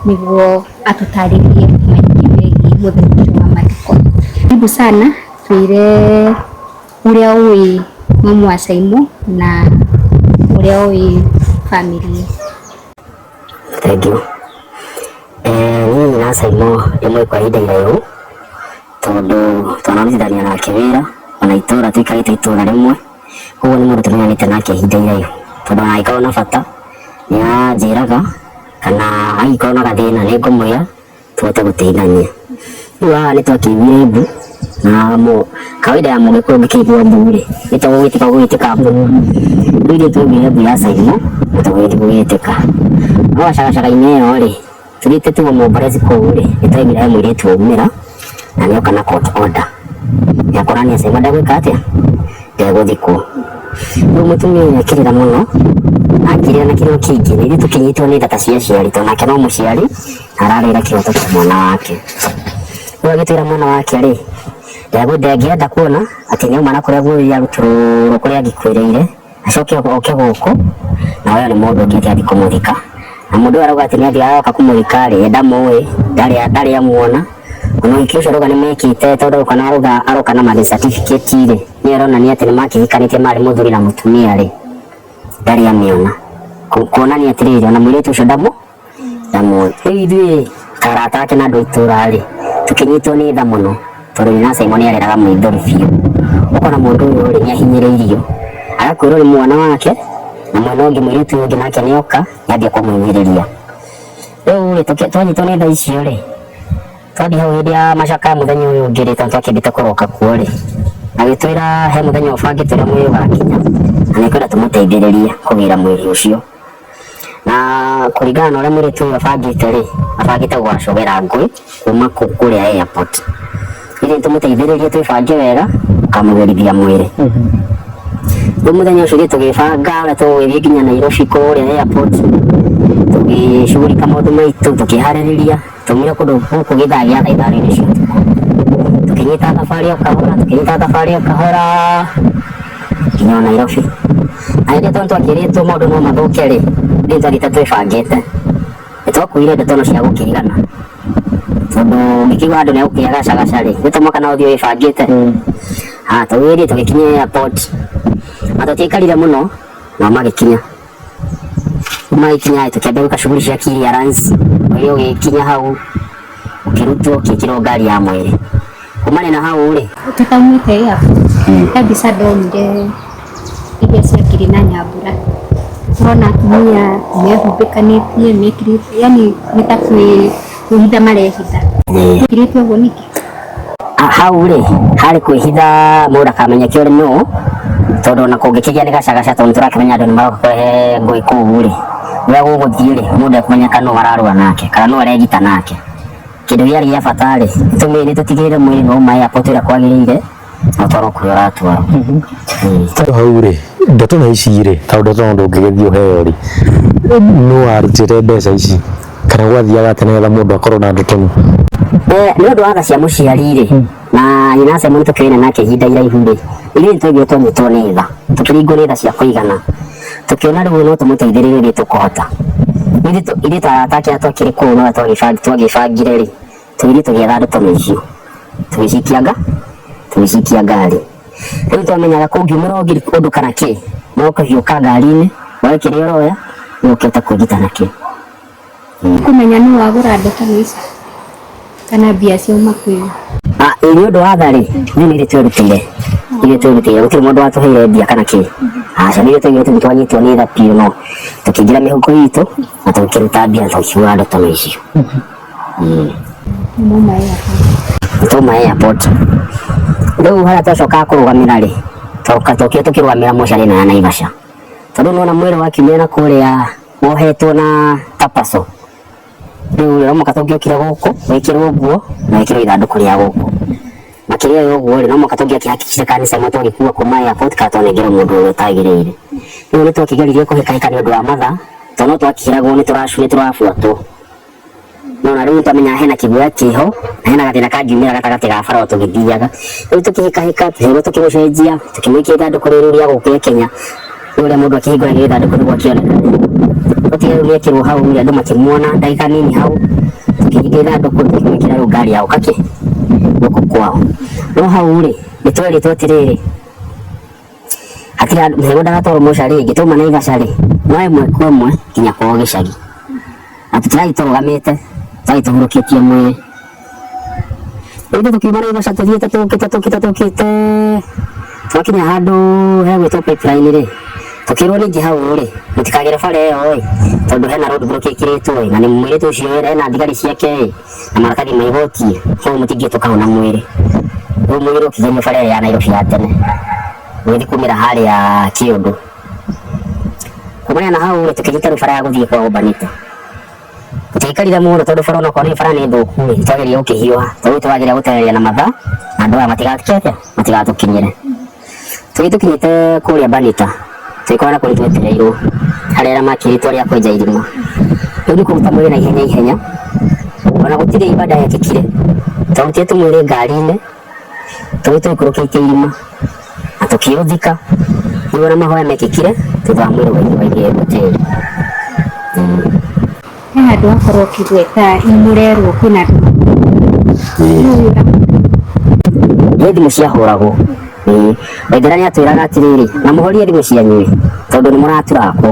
Speaker 5: nĩguo atũtarĩrie maingĩ megiĩ mũthenya wa mathiko. Karibu sana, twĩre ũrĩa ũĩ mamu wa Saimo na ũrĩa ũĩ family.
Speaker 6: Thank you. Niĩ na Saimo ĩmwe kwa ihinda iraihu tondũ twanarutithania nake wĩra ona itũra tũikarĩte itũra rĩmwe, koguo nĩ mũndũ tũmenyanĩte nake ihinda iraihu, tondũ ona angĩkorwo na bata nĩ anjĩraga kana angĩkorwo na gathĩna nĩ ngũmwĩra tũhote gũteithania. Rĩu haha nĩ twakĩiguire mbu na kawaida ya Mũgĩkũyũ ũngĩkĩigua mbu rĩ, nĩtũgũgĩtĩka gũgĩtĩka mbu. Rĩu ithuĩ twaiguire mbu ya Saimo nĩtũgũgĩtĩka. No gacagacaga-inĩ ĩyo rĩ, tũthiĩte tũmũmborezi kũu rĩ, nĩtwaiguire he mũirĩtu waumĩra na nĩoka na court order ya kuonania Saimo ndegwĩka atĩa, ndegũthikwo. Rĩu mũtumia ũyũ akĩrĩra mũno na akĩrĩra na kĩrĩro kĩingĩ, na ithuĩ tũkĩnyitwo nĩ nda ta cia aciari, tondũ nake no mũciari na ararĩra kĩhoto kĩa mwana wake. Rĩu agĩtwĩra mwana wake rĩ, ndangĩenda kuona atĩ nĩauma na kũrĩa guoya arutũrũrũ kũrĩa angĩkuĩrĩire acoke oke gũkũ na ũyũ nĩ mũndũ ũngĩ athiĩ kũmũthika. Na mũndũ ũyũ arauga atĩ nĩathiĩ aroka kũmũthika rĩ, ndamũĩ, ndarĩ amuona. Ona ũhiki ũcio arauga nĩmekĩte tondũ kana aroka na marriage certificate rĩ, nĩaronania atĩ nĩmakĩhikanĩtie marĩ mũthuri na mũtumia rĩ, ndarĩ amĩona, kuonania atĩrĩrĩ ona mũirĩtu ũcio ndamũĩ. Rĩu ithuĩ karata ake na andũ itũra rĩ, tũkĩnyitwo nĩ tha mũno tondũ nyina Saimo nĩareraga mũithũri biũ. Ũkona mũndũ ũyũ rĩ nĩahinyĩrĩirio, agakwĩrwo nĩ mwana wake na mwena ũngĩ mũirĩtu ũngĩ nake nĩoka nĩambia kũmũhinyĩrĩria. Rĩu twanyitwo nĩ thaa icio rĩ, twathiĩ hau hĩndĩ ya macaka mũthenya ũyũ ũngĩ rĩ, tondũ twakĩendete kũroka kuo rĩ, agĩtwĩra he mũthenya ũbangĩte ũrĩa mwĩrĩ ũgakinya na nĩkwenda tũmũteithĩrĩrie kũgĩra mwĩrĩ ũcio. Na kũringana na ũrĩa mũirĩtu ũyũ abangĩte rĩ, abangĩte gwacogera ngũĩ kuma kũrĩa airport. Ithuĩ tũmũteithĩrĩrie twĩbange wega tukamũgerithia mwĩrĩ. Rĩu mũthenya ũcio tũgĩbanga ũrĩa tũgũgĩthiĩ nginya Nairobi kũrĩa airport, tũgĩcugurika maũndũ maitũ, tũkĩharĩrĩria tũmire kũndũ gũkũ gĩthaa gĩa thaa ithano-inĩ cia ũtukũ. Tũkĩnyita thabarĩ o kahora nginya Nairobi. Na hĩndĩ tondũ twakĩrĩtwo maũndũ no mathũke rĩ, rĩu twathiĩte twĩbangĩte. Nĩtwakuire ndeto cia gũkĩrigana, tondũ ngĩkiuga andũ nĩegũkĩagacaga rĩ, nĩtũmoka na ũthiĩ wĩbangĩte. Tũgĩthiĩ tũgĩkinya airport na tũtiaikarire mũno na magĩkinya. Magĩkinya tũkĩambia gwĩka shughuli cia clearance, ũrĩa ũgĩkinya hau ũkĩrutwo ũgĩkĩrwo ngari ya mwĩrĩ. Kumania na hau rĩ,
Speaker 5: tutaumĩte hapo he mbica ndonire iria ciakĩrĩ na Nyambura. Tũrona atumia mehumbĩkanĩtie mekĩrĩte, yani nĩ ta kwĩhitha marehitha. Mekĩrĩte ũguo nĩkĩ?
Speaker 6: Hau rĩ, harĩ kwĩhitha mũndũ akamenyeke ũrĩ nũũ, tondũ ona kũngĩkĩgĩa nĩ gacagaca tondũ nĩtũrakĩmenya andũ nĩmaroka kũrehe ngũĩ kũu rĩ, ũrĩa gũgũthiĩ rĩ, mũndũ ekũmenyeka nũũ ararũa nake kana nũũ aregita nake. Kĩndũ gĩarĩ gĩa bata rĩ, nĩtũtigĩrĩre mwĩrĩ nĩwauma airport ũrĩa kwagĩrĩire na ũtwarwo kũrĩa ũratwarwo.
Speaker 4: Tondũ hau rĩ, ndeto na ici rĩ, tondũ ndeto no ndũngĩgĩthiĩ ũheo rĩ, nũũ warutĩte mbeca ici kana gwathiaga atĩ nĩgetha mũndũ akorwo na ndeto ĩno?
Speaker 6: Nĩ ũndũ wa tha cia mũciari rĩ, na nyina Simon tũkĩrĩna nake ihinda iraihu rĩ, ithuĩ nĩtwaiguire twanyitwo nĩ tha, tũkĩringwo nĩ tha cia kũigana, tũkĩona rĩu no tũmũteithĩrĩrie ũrĩa tũkũhota. Ithuĩ ta arata ake arĩa twakĩrĩ kũu no twagĩbangire rĩ, tũgĩthiĩ tũgĩetha ndeto icio, tũgĩcikia ngari. Rĩu twamenyaga kũngiumĩra ũndũ kana kĩ, no kũhiũka ngari-inĩ woe kĩrĩa ũroya ũkĩte kwĩgita nakĩo.
Speaker 5: Kũmenya nũũ wagũra ndeto ici kana mbia ciauma kwĩ?
Speaker 6: Nĩ ũndũ wa tha rĩ, nĩ twĩrutĩire, gũtirĩ mũndũ watũheire mbia kana kĩ. Aca nĩ twĩrutĩire twanyitwo nĩ tha piũ, no tũkĩingĩra mĩhuko itũ na tũkĩruta mbia na tũkiuga ndeto icio. Twauma airport. Rĩu harĩa twacokaga kũrũgamĩra rĩ, tũkĩũkire tũkĩrũgamĩra mocarĩ ĩno ya Naivasha, tondũ nĩwona mwĩrĩ wakiumĩra kũrĩa wohetwo na Papaso. Rĩu nomoka tũngĩokire gũkũ wĩkĩrwo ũguo na wĩkĩrwo ithandũkũ rĩa gũkũ. Makĩria ya ũguo rĩ, nomoka tũngĩakĩhakikisha kana Simon twagĩkua kuma airport kana twanengera mũndũ ũrĩa ũtagĩrĩire. Rĩu nĩtwakĩgeririe kũhĩkahĩka nĩ ũndũ wa mathaa, tondũ no twakĩragwo nĩtũrabuatwo. Nona rĩu twamenya hena kĩguoya kĩho na hena gathĩna kangiumĩra gatagatĩ ga bara o tũgĩthiaga. Rĩu tũkĩhĩkahĩka tũkĩhũrwo tũkĩmũcenjia, tũkĩmũikia ithandũkũ rĩrĩ rĩa gũkũ rĩa Kenya, ũrĩa mũndũ akĩhingũragĩra ithandũkũ nĩguo akĩonekane. Tũkĩrwo gĩkĩrwo hau rĩ, andũ makĩmuona ndagĩka nini hau, tũkĩhinga ithandũkũ tũkĩmwĩkĩra rĩu ngari ya gũka gũkũ kwao. No hau rĩ, nĩtwerĩtwo atĩrĩrĩ, hatirĩ handũ nĩguo ndagatwarwo mocarĩ rĩngĩ, twauma Naivasha rĩ, no ĩmwe kwa ĩmwe nginya kwao gĩcagi, na tũtiragĩ tũrũgamĩte, twagĩ tũhurũkĩtie mwĩrĩ. Rĩu tũkiuma Naivasha tũthiĩte tũkĩte twakinya handũ hegwĩtwo Pipeline rĩ, tũkĩrwo ningĩ hau rĩ, mũtikagere bara ĩyo ĩ, tondũ hena roadblock ĩkĩrĩtwo ĩ, na nĩ mũirĩtu ũcio hena thigari ciake ĩ, na maratathi ma igoti, koguo mũtingĩhĩtũka hau na mwĩrĩ. Rĩu mwĩrĩ ũkĩgerio bara ĩrĩa ya Nairobi ya tene, ũgĩthiĩ kumĩra harĩa Kĩũndũ. Kumania na hau rĩ, tũkĩnyita rĩu bara ya gũthiĩ kwa Ũmbanĩte. Tũtiaikarire mũno tondũ bara onakorwo nĩ bara nĩ thũku rĩ, nĩtwageria gũkĩhiũha, tondũ twageria gũtereria na mathaa na andũ aya matigatũkinyĩre. Tũkinyĩte kũrĩa Banĩta, tũgĩkora na kũrĩa twetereirwo harĩa arĩa makĩrĩtwo rĩa kwenja irima. Rĩu nĩ kũruta mwĩrĩ na ihenya, ona gũtirĩ ibada yekĩkire, twahutire tũmwĩrĩ ngari-inĩ, tũgĩthiĩ tũikũrũkĩtie irima na tũkĩũthika. Rĩu ona mahoya mekĩkire thutha wa mwĩrĩ waingĩrĩrwo tĩri.
Speaker 5: He handũ hakorwo ũkĩgweta imũrerwo kwĩna
Speaker 6: nĩ thimũ ciahũragwo. Waithera nĩatwĩraga atĩrĩrĩ, na mũhorie thimũ cianyu tondũ nĩ mũraturakwo.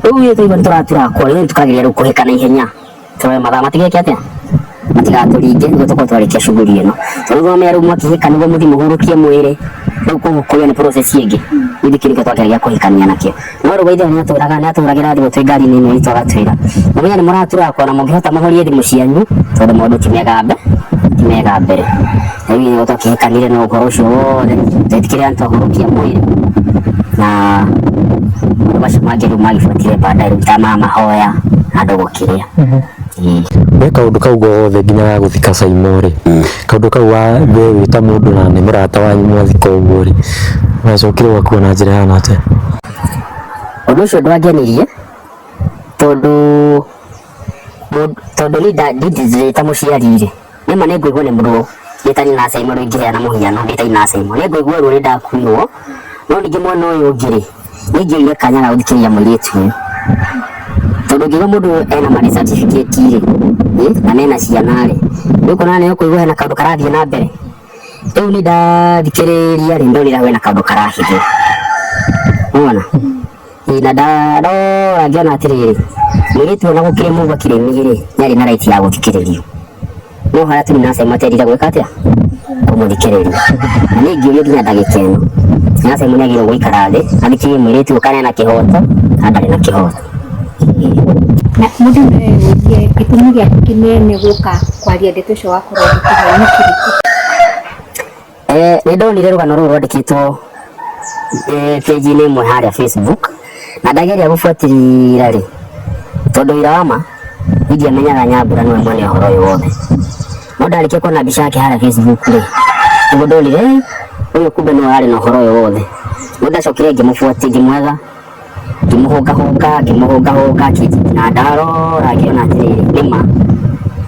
Speaker 6: Rĩu niĩ tũigua nĩtũraturakwo, rĩu tũkageria rĩu kũhĩka na ihenya, tũrore mathaa matigeke atĩa, matigatũringe nĩguo tũkorwo twarĩkia shughuli ĩno. Tondũ twamenya rĩu mwakĩhĩka nĩguo mũthiĩ mũhurũkie mwĩrĩ, kuya ni process ingi idi kiriko twageria kuhikania nakio no rugo ithe ni aturagira thimu twi ngari ni itwaga twira munya ni muratura kwa na mungihota muhorie thimu cianyu tondu maundu timega mbere ebi ni twakihikanire no ukoro ucio wothe twetikire antu ahurukia mwiri na basi magiru magifuatire baadaye tama mahoya andu gukiria
Speaker 4: we kaundu kau gothe nginya guthika Saimo ri kaundu kau wa we wita mundu na ni murata wanyu mwathika uguo ri wacokire gwaku na njira hana atia
Speaker 6: undu ucio ndwangenirie tondu ni ndita muciari ri nima ni nguigua ni mundu nditani na Saimo ringiria na muhiano nditani na Saimo ni nguigua ru ni ndakuirwo no ningi mwana uyu ungi ri ningiire kanya ga guthikiria mwiritu uyu tondu ngiga mundu ena marriage certificate ri na mena ciana ri nuko nane yo kuigua hena kaundu karathie na mbere riu ni ndathikiriria ri ndorira wena kaundu karahithia unaona ina ndaro ngiona atiriri mwiritu ona gukire mugwa kiremi ri nyari na right ya guthikiririo no hara tuni na Saimo aterira gwika atia kumuthikiriria na ningiuria nginya ndagika ino na Saimo nagire guikara thi athikirie mwiritu kana na kihoto andari na kihoto
Speaker 5: na mundu nĩ gĩtũmi gĩake kĩnene gũka kwaria ndeto ũcio wakorwo ũkĩheo
Speaker 6: nĩ ndonire rũgano rũrũ rwandĩkĩtwo page-inĩ ĩmwe harĩa Facebook na ndageria gũbuatĩrĩra rĩ tondũ ira wama ndiamenyaga Nyambura nĩwe mwene ũhoro ũyũ wothe no ndarĩkia kuona mbica yake harĩa Facebook rĩ nĩguo ndonire ũyũ kumbe no arĩ na ũhoro ũyũ wothe no ndacokire ngĩmũbuatia ngĩmwetha ngĩmũhũngahũnga na ndarora ngĩona atĩrĩrĩ nĩma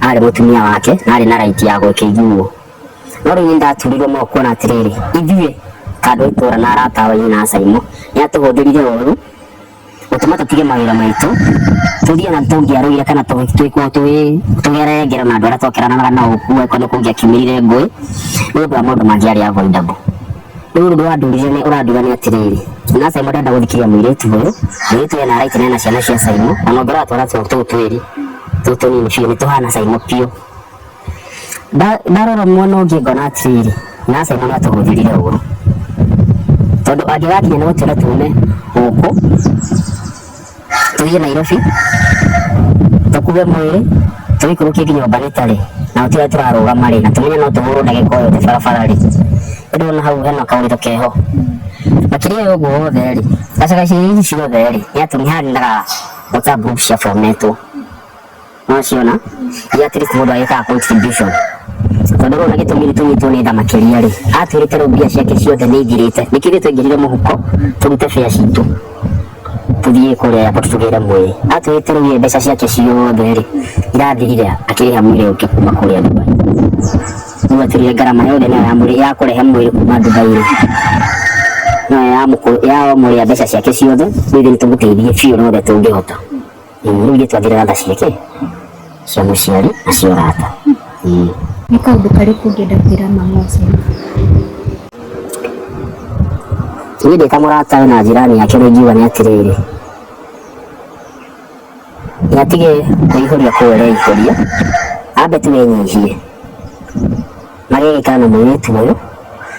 Speaker 6: arĩ mũtumia wake na arĩ na right ya gwĩka iguo no rĩu nĩndaturirwo mo kuona atĩrĩrĩ ithuĩ kandũ itũra na arata aini na Saimo nĩatũhũthĩrire ũru gũtũma tũtige mawĩra maitũ tũthiĩ na tũngĩarũire kana twĩkwo tũgerengera na andũ arĩa twakeranaga nao gũkua kono kũngĩakiumĩrire ngũĩ nĩ ũndũ wa maũndũ mangĩarĩ avoidable rĩu ũndũ wandurire nĩ ũranduga nĩ atĩrĩrĩ na Saimo ndenda gũthikĩria mũirĩtu ũyũ mũirĩtu ena right na ciana cia Saimo ona ũngĩratwara tũtũ twĩrĩ tũtũ nini biũ nĩ tũhana Saimo piũ ndarora mwena ũngĩ ngona atĩrĩrĩ na Saimo nĩatũhũthĩrire ũru tondu angĩgakinya nĩ gũtwĩra tume gũkũ tũthiĩ Nairobi tũkue mwĩrĩ tũikũrũkie nginya Mbanĩta-rĩ na tũtira tũrarũgama rĩ na tũmenye no tũhũrwo ndagĩka o yothe barabara rĩ ndona hau hena kaũritũ keho makĩria ũguo wothe rĩ gacagaci ici ciothe rĩ nĩatũmihanĩraga WhatsApp group cia fometwo no ciona ya at least mũndũ agĩkaga contribution tondu rĩu na gĩtũmi tũnyitwo nĩ tha makĩria rĩ atwĩrĩte rĩu mbia ciake ciothe nĩ ithirĩte nĩkĩĩ twaingĩrire mũhuko tũrute fare citũ tuthiĩ kũrĩa airport tũgĩre mwĩrĩ atwĩrĩte rĩu mbeca ciake ciothe rĩ irathirire akĩrĩha mwĩrĩ ũngĩ kuma kũrĩa Dubai rĩu atwĩrire ngarama yothe nayo ya kũrehe mwĩrĩ kuma Dubai rĩ no ya mũrĩa mbeca ciake ciothe rĩu nĩ tũmũteithie biũ rothe tũngĩhota rĩu ithuĩ twathire tha ciake cia mũciari na cia ũrata
Speaker 5: nĩ kaũndũ karĩkũ ũngĩenda kwĩra mama ũcio
Speaker 6: niĩ ndĩ ta mũrata na njirani yake rĩu ngiuga nĩ atĩrĩrĩ nĩatige kũihũria kũrĩa ihũria ambe tũmenyihie magĩgĩkara na mũirĩtu ũyũ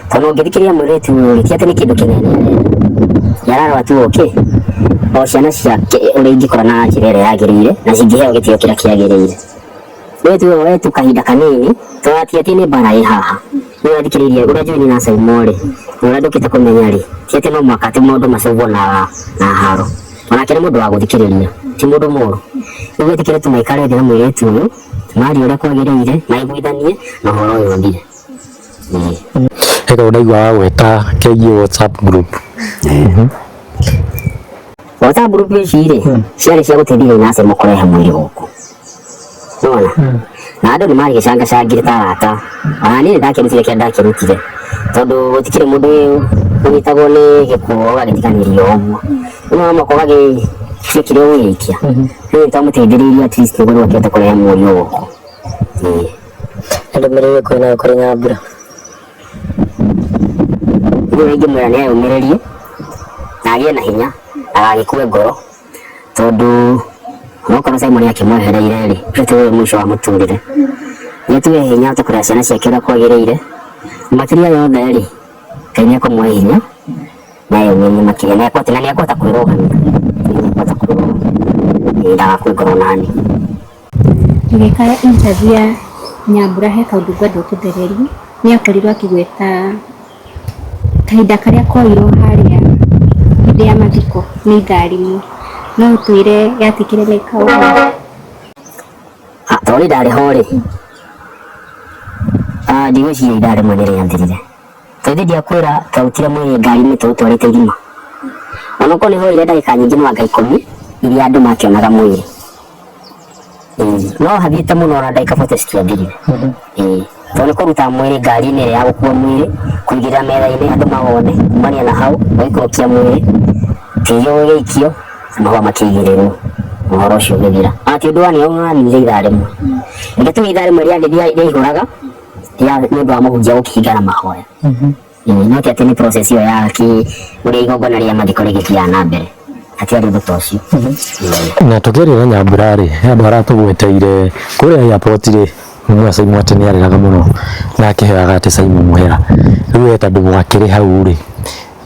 Speaker 6: tondũ ũngĩthikĩria mũirĩtu ũyũ ti atĩ nĩ kĩndũ kĩnene yararora tu okay o ciana ciake ũrĩa ingĩkora na njĩra ĩrĩa yagĩrĩire na cingĩheo gĩtĩo kĩrĩa kĩagĩrĩire rĩu tu wetu kahinda kanini tũratia atĩ nĩ mbara ĩ haha rĩu athikĩrĩirie ũrĩa njũĩ na Saimo rĩ ũrĩa ndũkĩte kũmenya rĩ ti atĩ no mũhaka atĩ maũndũ macovwo na haro onake nĩ mũndũ wa gũthikĩrĩria ti mũndũ mũru rĩu etĩkĩre tũmaikare thĩ na mũirĩtu ũyũ marie ũrĩa kwagĩrĩire maiguithanie na ũhoro ũyũ ũthire
Speaker 4: heka ũnaigua wa gwĩta kegiĩ WhatsApp group
Speaker 6: WhatsApp group ici rĩ ciarĩ cia gũteithia na Saimo kũrehe mwĩrĩ gũkũ nona na andũ nĩ marigĩcangacangire ta arata ona niĩ nĩndakĩrutire kĩrĩa ndakĩrutire tondũ gũtikĩrĩ mũndũ ũnyitagwo nĩ gĩkuũ ũgagĩtiganĩrio ũguo no mwako ũgagĩciĩkire ũgĩikia rĩu nĩtwamũteithĩrĩirie at least nĩguo nĩwakĩte kũrehe mwĩrĩ gũkũ ndũmĩrĩri ĩrĩkũ nayo kũrĩ Nyambura rĩu ingĩmwĩra nĩ eyũmĩrĩrie na agĩe na hinya agagĩkue ngoro tondũ okorwo Saimo nĩakĩmwehereire rĩ ũcio tiwe mũico wa mũtũrĩre nĩtuwe hinya tũkũrĩa ciana ciake ũrĩa kwagĩrĩire makĩria yothe rĩ Ngai kũmũhe hinya nayo mwenye makĩria nĩekũhota na nĩekũhota kwĩrũgamia nĩekũhota kwĩrũgamia ndagakue ngoro nani.
Speaker 5: Tũgĩka interview ya Nyambura he kaũndũ ngwenda ũtũthererie. Nĩakorirwo akĩgweta kahinda karĩa koirwo harĩa hĩndĩ ya mathiko nĩ ngarimu. No ũtwĩre yatikire leka ũguo?
Speaker 6: Tondũ ndarĩ ho rĩ, ndigwĩciria ndarĩ mwe nĩrĩa nthirire. Tondũ ndiakwĩra kautire mwĩrĩ ngari-inĩ tũtwarĩte irima. Onokorwo nĩ hoire ndagĩka nyingĩ mwaka 10 iria andũ makĩonaga mwĩrĩ. No hathiĩte mũno na ndagĩka 40 citiathirire. Tondũ nĩ kũruta mwĩrĩ ngari-inĩ ĩrĩa ya gũkua mwĩrĩ, kũigĩrĩra metha-inĩ andũ mawone, kumania na hau, gũikũrũkia mwĩrĩ, tĩri ũgĩikio, mahũa makĩigĩrĩrwo. Ũhoro ũcio ũgĩthira. Atĩ ũndũ wa nĩonanire ithaa rĩmwe. Rĩngĩ tuge ithaa rĩmwe rĩihũraga nĩ ũndũ wa mũhunjia gũkĩhinga na mahoya. No ti atĩ nĩ process ĩyo ya ũrĩa igongona rĩa mathiko rĩgĩthiaga na mbere. Hatiarĩ ũndũ ta ũcio.
Speaker 4: Na tũkĩrĩra Nyambura rĩ, andũ aratũgweteire kũrĩa airport rĩ, mwe Simon atĩ nĩarĩraga mũno na akĩheaga atĩ Simon mũhera. Rĩu tondũ mwakĩrĩ hau rĩ,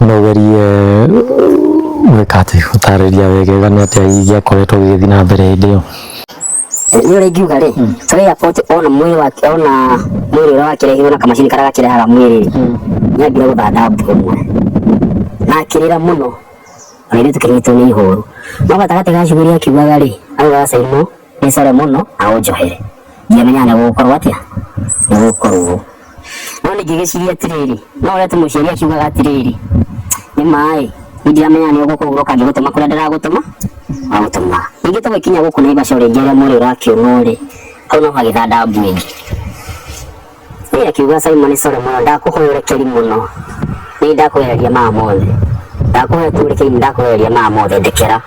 Speaker 4: no gerie gwĩka atĩ gũtarĩria wegega nĩ atĩa ingĩakoretwo gĩgĩthiĩ na mbere hĩndĩ ĩyo.
Speaker 6: Nĩ ũrĩa ingiuga rĩ, tũrĩ airport ona mwĩrĩ wake ona mwĩrĩ ũrĩa wakĩrehirwo na kamacini karĩa gakĩrehaga mwĩrĩ nĩambire gũthanda mbũmwe na akĩrĩra mũno ona ithuĩ tũkĩnyitwo nĩ ihũru. No gatagatĩ ga cuguri akiugaga rĩ, augaga Simon nĩcore mũno aũnjohere. Ndiamenya nĩ gũgũkorwo atĩa, nĩ gũgũkorwo. No nĩngĩgĩciria atĩrĩrĩ, no ũrĩa mũciari akiugaga atĩrĩrĩ, nĩ maĩ ndiamenya nĩ ũgũkorwo kangĩgũtũma kũrĩa ndĩragũtũma agũtũma. Ningĩ tũgĩkinya gũkũ Naivasha rĩngĩ ũrĩa mwĩrĩ ũrakĩonwo rĩ, hau no hagĩthanda mbu ĩngĩ. Nĩ akiuga Simon nĩcore mũno, ndakũhoya ũrekeri mũno, nĩ ndakũgereria maya mothe, ndakũhoya tu ũrekeri, ndakũgereria maya mothe, ndekera.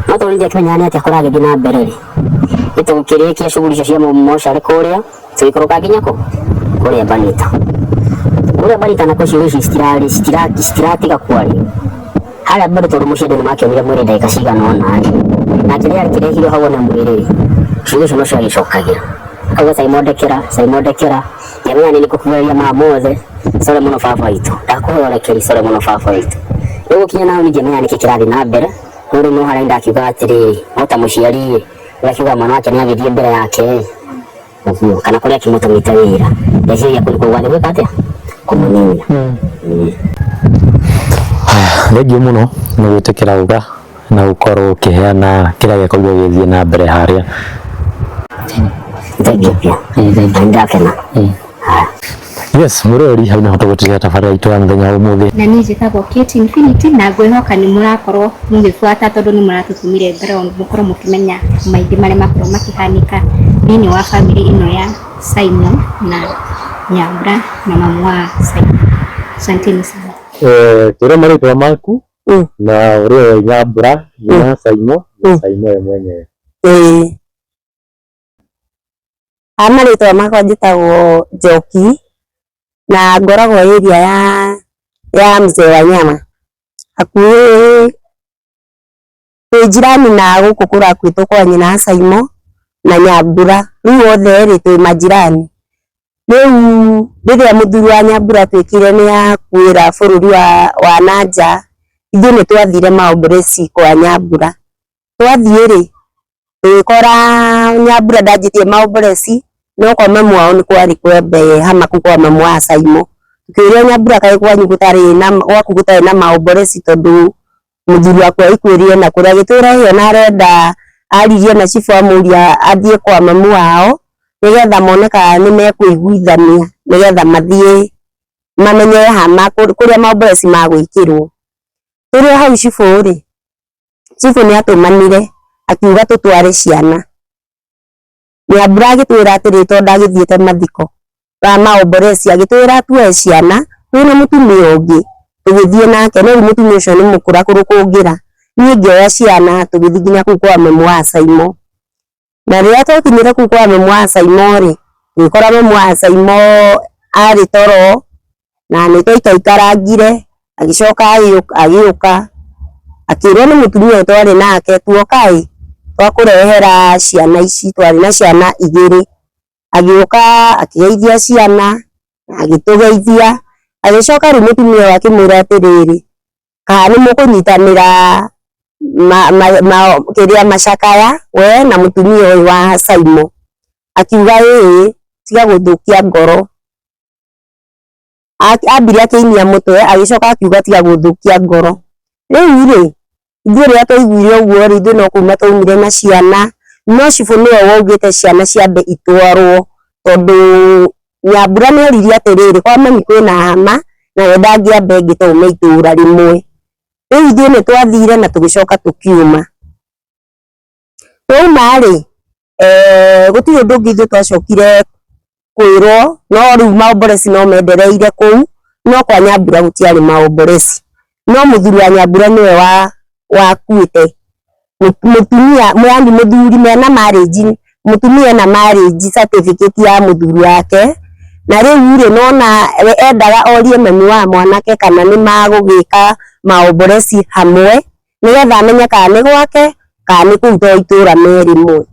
Speaker 6: No tondũ ndiakĩmenyaga nĩ atĩa kũragĩthiĩ na mbere rĩ, nĩtũgũkĩrĩkia shughuli icio cia mocarĩ kũrĩa tũgĩikũrũka nginya kũrĩa Banita. Kũrĩa Banita nako ciũria ici citiratiga kwaria. Harĩa bado tondũ mũciĩ andũ nĩmakĩonire mwĩrĩ ndagĩka cigana ũna rĩ, na kĩrĩa kĩrehirwo hau na mwĩrĩ ciũria icio no ciagĩcokagĩra. Akauga Simon ndekera, ndiamenya nĩ nĩkũkugereria maya mothe, core mũno baba witũ, ndakũhoya ũrekeri, core mũno baba witũ. Rĩu gũkinya naho ndiamenya nĩkĩ kĩrathiĩ na mbere, no rĩu no harĩa ndakiuga atĩrĩrĩ, no ta mũciari ũrakiuga mwana wake nĩagĩthiĩ mbere yake ũguo, kana kũrĩa akĩmũtũmĩte wĩra, ndeciria kũrĩa gwathĩ gwĩka atĩa kũmũnina.
Speaker 4: Thengio mũno nĩ gwĩtĩkĩra gũka na gũkorwo ũkĩheana kĩrĩa gĩakorirwo gĩgĩthiĩ na mbere harĩa.
Speaker 6: Thengio pia, ndakena.
Speaker 4: Yes, mũrori hau nĩho tũgũtiga tabarĩra itũ ya mũthenya wa ũmũthĩ.
Speaker 5: Na niĩ njĩtagwo Kate Infinity na ngwĩhoka nĩ mũrakorwo mũgĩbuata tondũ nĩ mũratũtũmire background mũkorwo mũkĩmenya maingĩ marĩa makorwo makĩhanĩka thĩinĩ wa family ĩno ya Simon na Nyambura na mamu wa Simon. Asanteni sana.
Speaker 4: Tũrĩa marĩtwa maku na ũrĩa Nyambura na Simon we mwenyewe.
Speaker 7: Marĩtwa makwa njĩtagwo Njoki na ngoragwo area ya Mzee wa Nyama hakuhĩ twĩ njirani na gũkũ kũrakuĩtwo kwa nyina Simon na Nyambura, rĩu othe rĩ twĩ majirani. Rĩu rĩrĩa mũthuri wa Nyambura twĩkire nĩ akuĩra bũrũri wa nanja, ithuĩ nĩ twathire maomboreci kwa Nyambura. Twathiĩ rĩ twĩkora Nyambura ndanjĩtie maomboreci, no kwa mamu wao nĩ kwarĩ kwembe hamaku kwa mamu wa Simon. Tukĩũria Nyambura kaĩ kwanyu gũtarĩ na maomboreci tondũ mũthuri wakwa ikuĩrire na kũrĩa gĩtũra hiyo na arenda aririe na cibu amũria athiĩ kwa mamu wao nĩgetha mone kana nĩ mekũiguithania nĩgetha mathiĩ mamenye hama kũrĩa maomboreci magwĩkĩrwo. Tũrĩ hau cibu rĩ, cibu nĩ atũmanire akiuga tũtware ciana. Nyambura agĩtwĩra atĩrĩ tondũ agĩthiĩte mathiko wa maomboreci agĩtwĩra tuoe ciana twĩna mũtumia ũngĩ tũgĩthiĩ nake, no mũtumia ũcio nĩ mũkũrakũrũ kũngĩra. Niĩ ngĩoya ciana tũgĩthiĩ nginya kũu kwa mamu wa Simon. Na rĩrĩa twakinyire kũu kwa mamu wa Simon rĩ, ngĩkora mamu wa Simon arĩ toro na nĩ twaikarangiire, agĩcoka agĩũka akĩrwo nĩ mũtumia ũyũ twarĩ nake tuoka twakũrehera ciana ici, twarĩ na ciana 2. Agĩũka akĩgeithia ciana, agĩtũgeithia, agicoka ri mutumia wake mwira atiriri kana mukunyitanira kiria macakaya we na mutumia uyu wa Saimo akiuga tiga guthukia ngoro ambire akiinia mutwe agicoka akiuga tiga guthukia ngoro riu ri ithuĩ rĩrĩa twaiguire ũguo rĩ ithuĩ no kuma twaumire na ciana no cibũ nĩwe waugĩte ciana ciambe itwarwo tondũ Nyambura nĩoririe atĩrĩrĩ kwa mami kwĩna hama na we ndangĩamba ĩngĩ twauma itũra rĩmwe rĩu ithuĩ nĩ twathire na tũgĩcoka tũkiuma twauma rĩ gũtirĩ ũndũ ũngĩ ithuĩ twacokire kwĩrwo no rĩu maomboreci no mendereire kũu no kwa Nyambura gũtiarĩ maomboreci no mũthuri wa Nyambura nĩwe wakuĩte mutumia yani muthuri mena marriage mutumia na marriage certificate ya muthuri wake na rĩu rĩ nona endaga orie mami wa mwanake kana nĩ magũgĩka maomboreci hamwe nĩgetha amenye kana nĩ gwake kana nĩ kũu itũra merĩ mwe